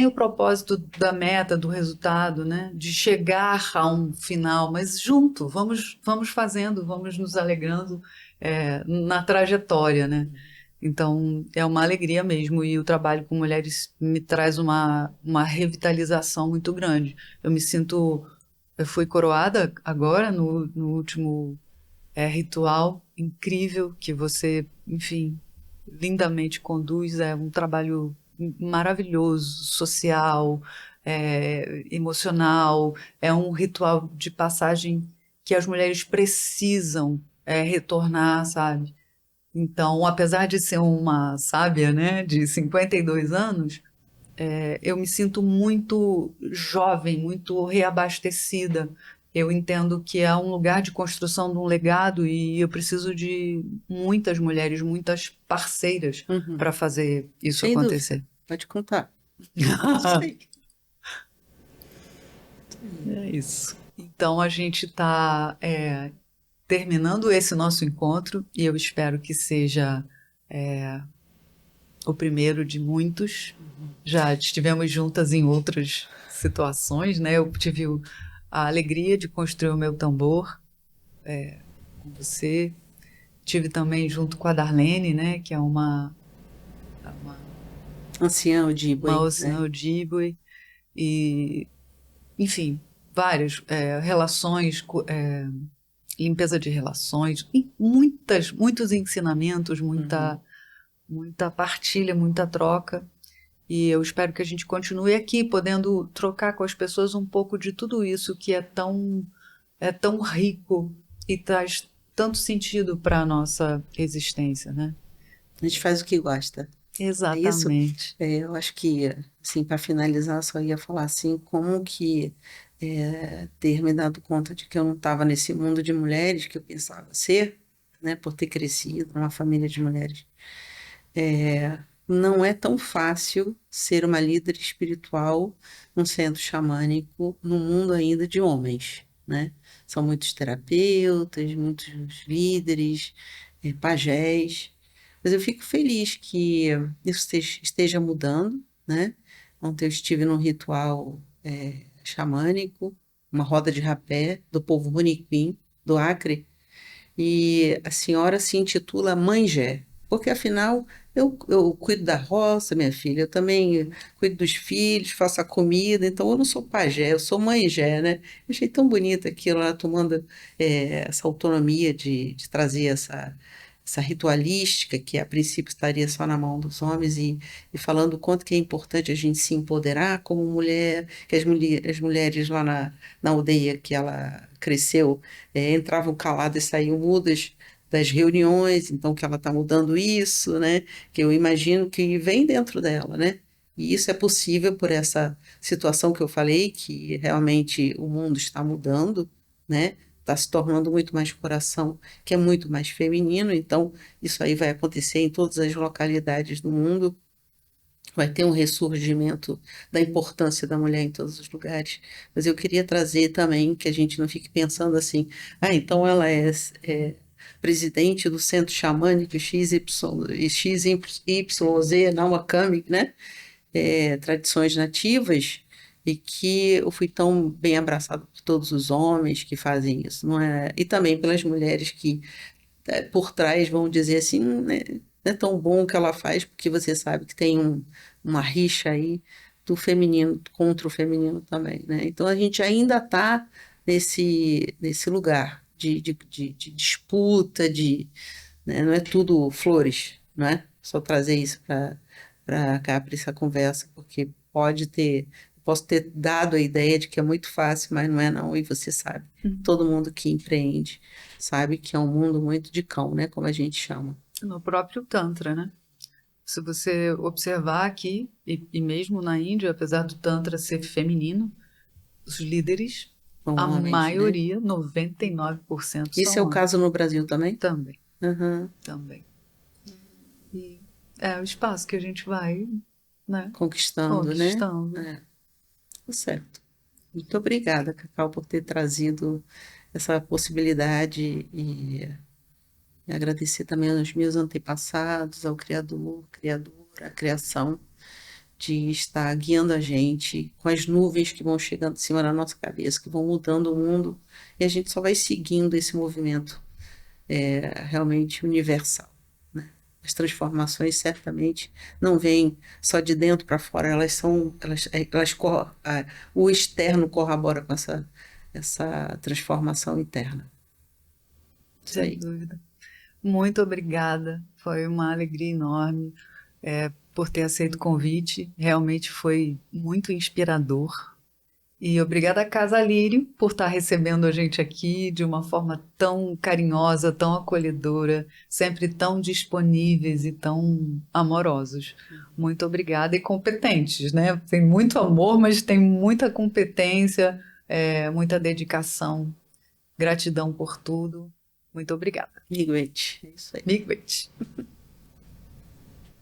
o propósito da meta, do resultado, né? De chegar a um final, mas junto, vamos fazendo, vamos nos alegrando na trajetória, né? Então, é uma alegria mesmo, e o trabalho com mulheres me traz uma revitalização muito grande. Eu fui coroada agora no último ritual incrível que você, enfim, lindamente conduz. É um trabalho maravilhoso, social, emocional. É um ritual de passagem que as mulheres precisam retornar, sabe? Então, apesar de ser uma sábia, né, de 52 anos, eu me sinto muito jovem, muito reabastecida. Eu entendo que é um lugar de construção de um legado e eu preciso de muitas mulheres, muitas parceiras Uhum. para fazer isso Sem dúvida, acontecer. pode contar. Isso aí. É isso. Então a gente está terminando esse nosso encontro e eu espero que seja o primeiro de muitos. Já estivemos juntas em outras situações, né? Eu tive a alegria de construir o meu tambor com você. Tive também junto com a Darlene, né? Que é uma, Ancião uma Ojibwe, Ocean né? Ojibwe. E, enfim, várias relações, limpeza de relações, e muitos ensinamentos, Uhum. muita partilha, muita troca. E eu espero que a gente continue aqui, podendo trocar com as pessoas um pouco de tudo isso que é tão rico e traz tanto sentido para a nossa existência, né? A gente faz o que gosta. É isso? Exatamente. Eu acho que, assim, para finalizar, eu só ia falar assim, como que ter me dado conta de que eu não estava nesse mundo de mulheres que eu pensava ser, né, por ter crescido numa família de mulheres. Não é tão fácil ser uma líder espiritual num centro xamânico, num mundo ainda de homens, né? São muitos terapeutas, muitos líderes, pajés, mas eu fico feliz que isso esteja mudando, né? Ontem eu estive num ritual xamânico, uma roda de rapé do povo Runiquim, do Acre, e a senhora se intitula Mãe Gé, porque afinal eu cuido da roça, minha filha, eu também cuido dos filhos, faço a comida, então eu não sou pajé, eu sou Mãe Gé, né? Eu achei tão bonito aquilo, ela tomando essa autonomia de trazer essa ritualística, que a princípio estaria só na mão dos homens, e falando o quanto que é importante a gente se empoderar como mulher, que as mulheres lá na aldeia que ela cresceu entravam caladas e saíam mudas das reuniões, então que ela está mudando isso, né? Que eu imagino que vem dentro dela, né? E isso é possível por essa situação que eu falei, que realmente o mundo está mudando, né? Está se tornando muito mais coração, que é muito mais feminino, então isso aí vai acontecer em todas as localidades do mundo. vai ter um ressurgimento da importância da mulher em todos os lugares. Mas eu queria trazer também que a gente não fique pensando assim, ah, então ela é presidente do Centro Xamânico XYZ na Wakami, né? Tradições nativas, e que eu fui tão bem abraçado por todos os homens que fazem isso, não é? E também pelas mulheres que por trás vão dizer assim, né, não é tão bom o que ela faz, porque você sabe que tem uma rixa aí do feminino contra o feminino também, né? Então a gente ainda está nesse lugar de disputa, né, não é tudo flores, não é? Só trazer isso para cá, para essa conversa, porque posso ter dado a ideia de que é muito fácil, mas não é não, e você sabe. Todo mundo que empreende sabe que é um mundo muito de cão, né? Como a gente chama. No próprio Tantra, né? Se você observar aqui, e mesmo na Índia, apesar do Tantra ser feminino, os líderes, São a homens, né? maioria, 99% Isso são é o homens. caso no Brasil também? Também, Uhum. também. E é o espaço que a gente vai, né, Conquistando, né? conquistando. É, tá certo. Muito obrigada, Cacau, por ter trazido essa possibilidade e agradecer também aos meus antepassados, ao Criador, Criadora, a criação, de estar guiando a gente com as nuvens que vão chegando em cima da nossa cabeça, que vão mudando o mundo, e a gente só vai seguindo esse movimento realmente universal, né? As transformações certamente não vêm só de dentro para fora, o externo corrobora com essa transformação interna. Isso Sem aí. dúvida. Muito obrigada. Foi uma alegria enorme, por ter aceito o convite. Realmente foi muito inspirador. E obrigada à Casa Lírio por estar recebendo a gente aqui de uma forma tão carinhosa, tão acolhedora, sempre tão disponíveis e tão amorosos. Muito obrigada e competentes, né? Tem muito amor, mas tem muita competência, muita dedicação. Gratidão por tudo. Muito obrigada. Miigwech, é isso aí. Miigwech.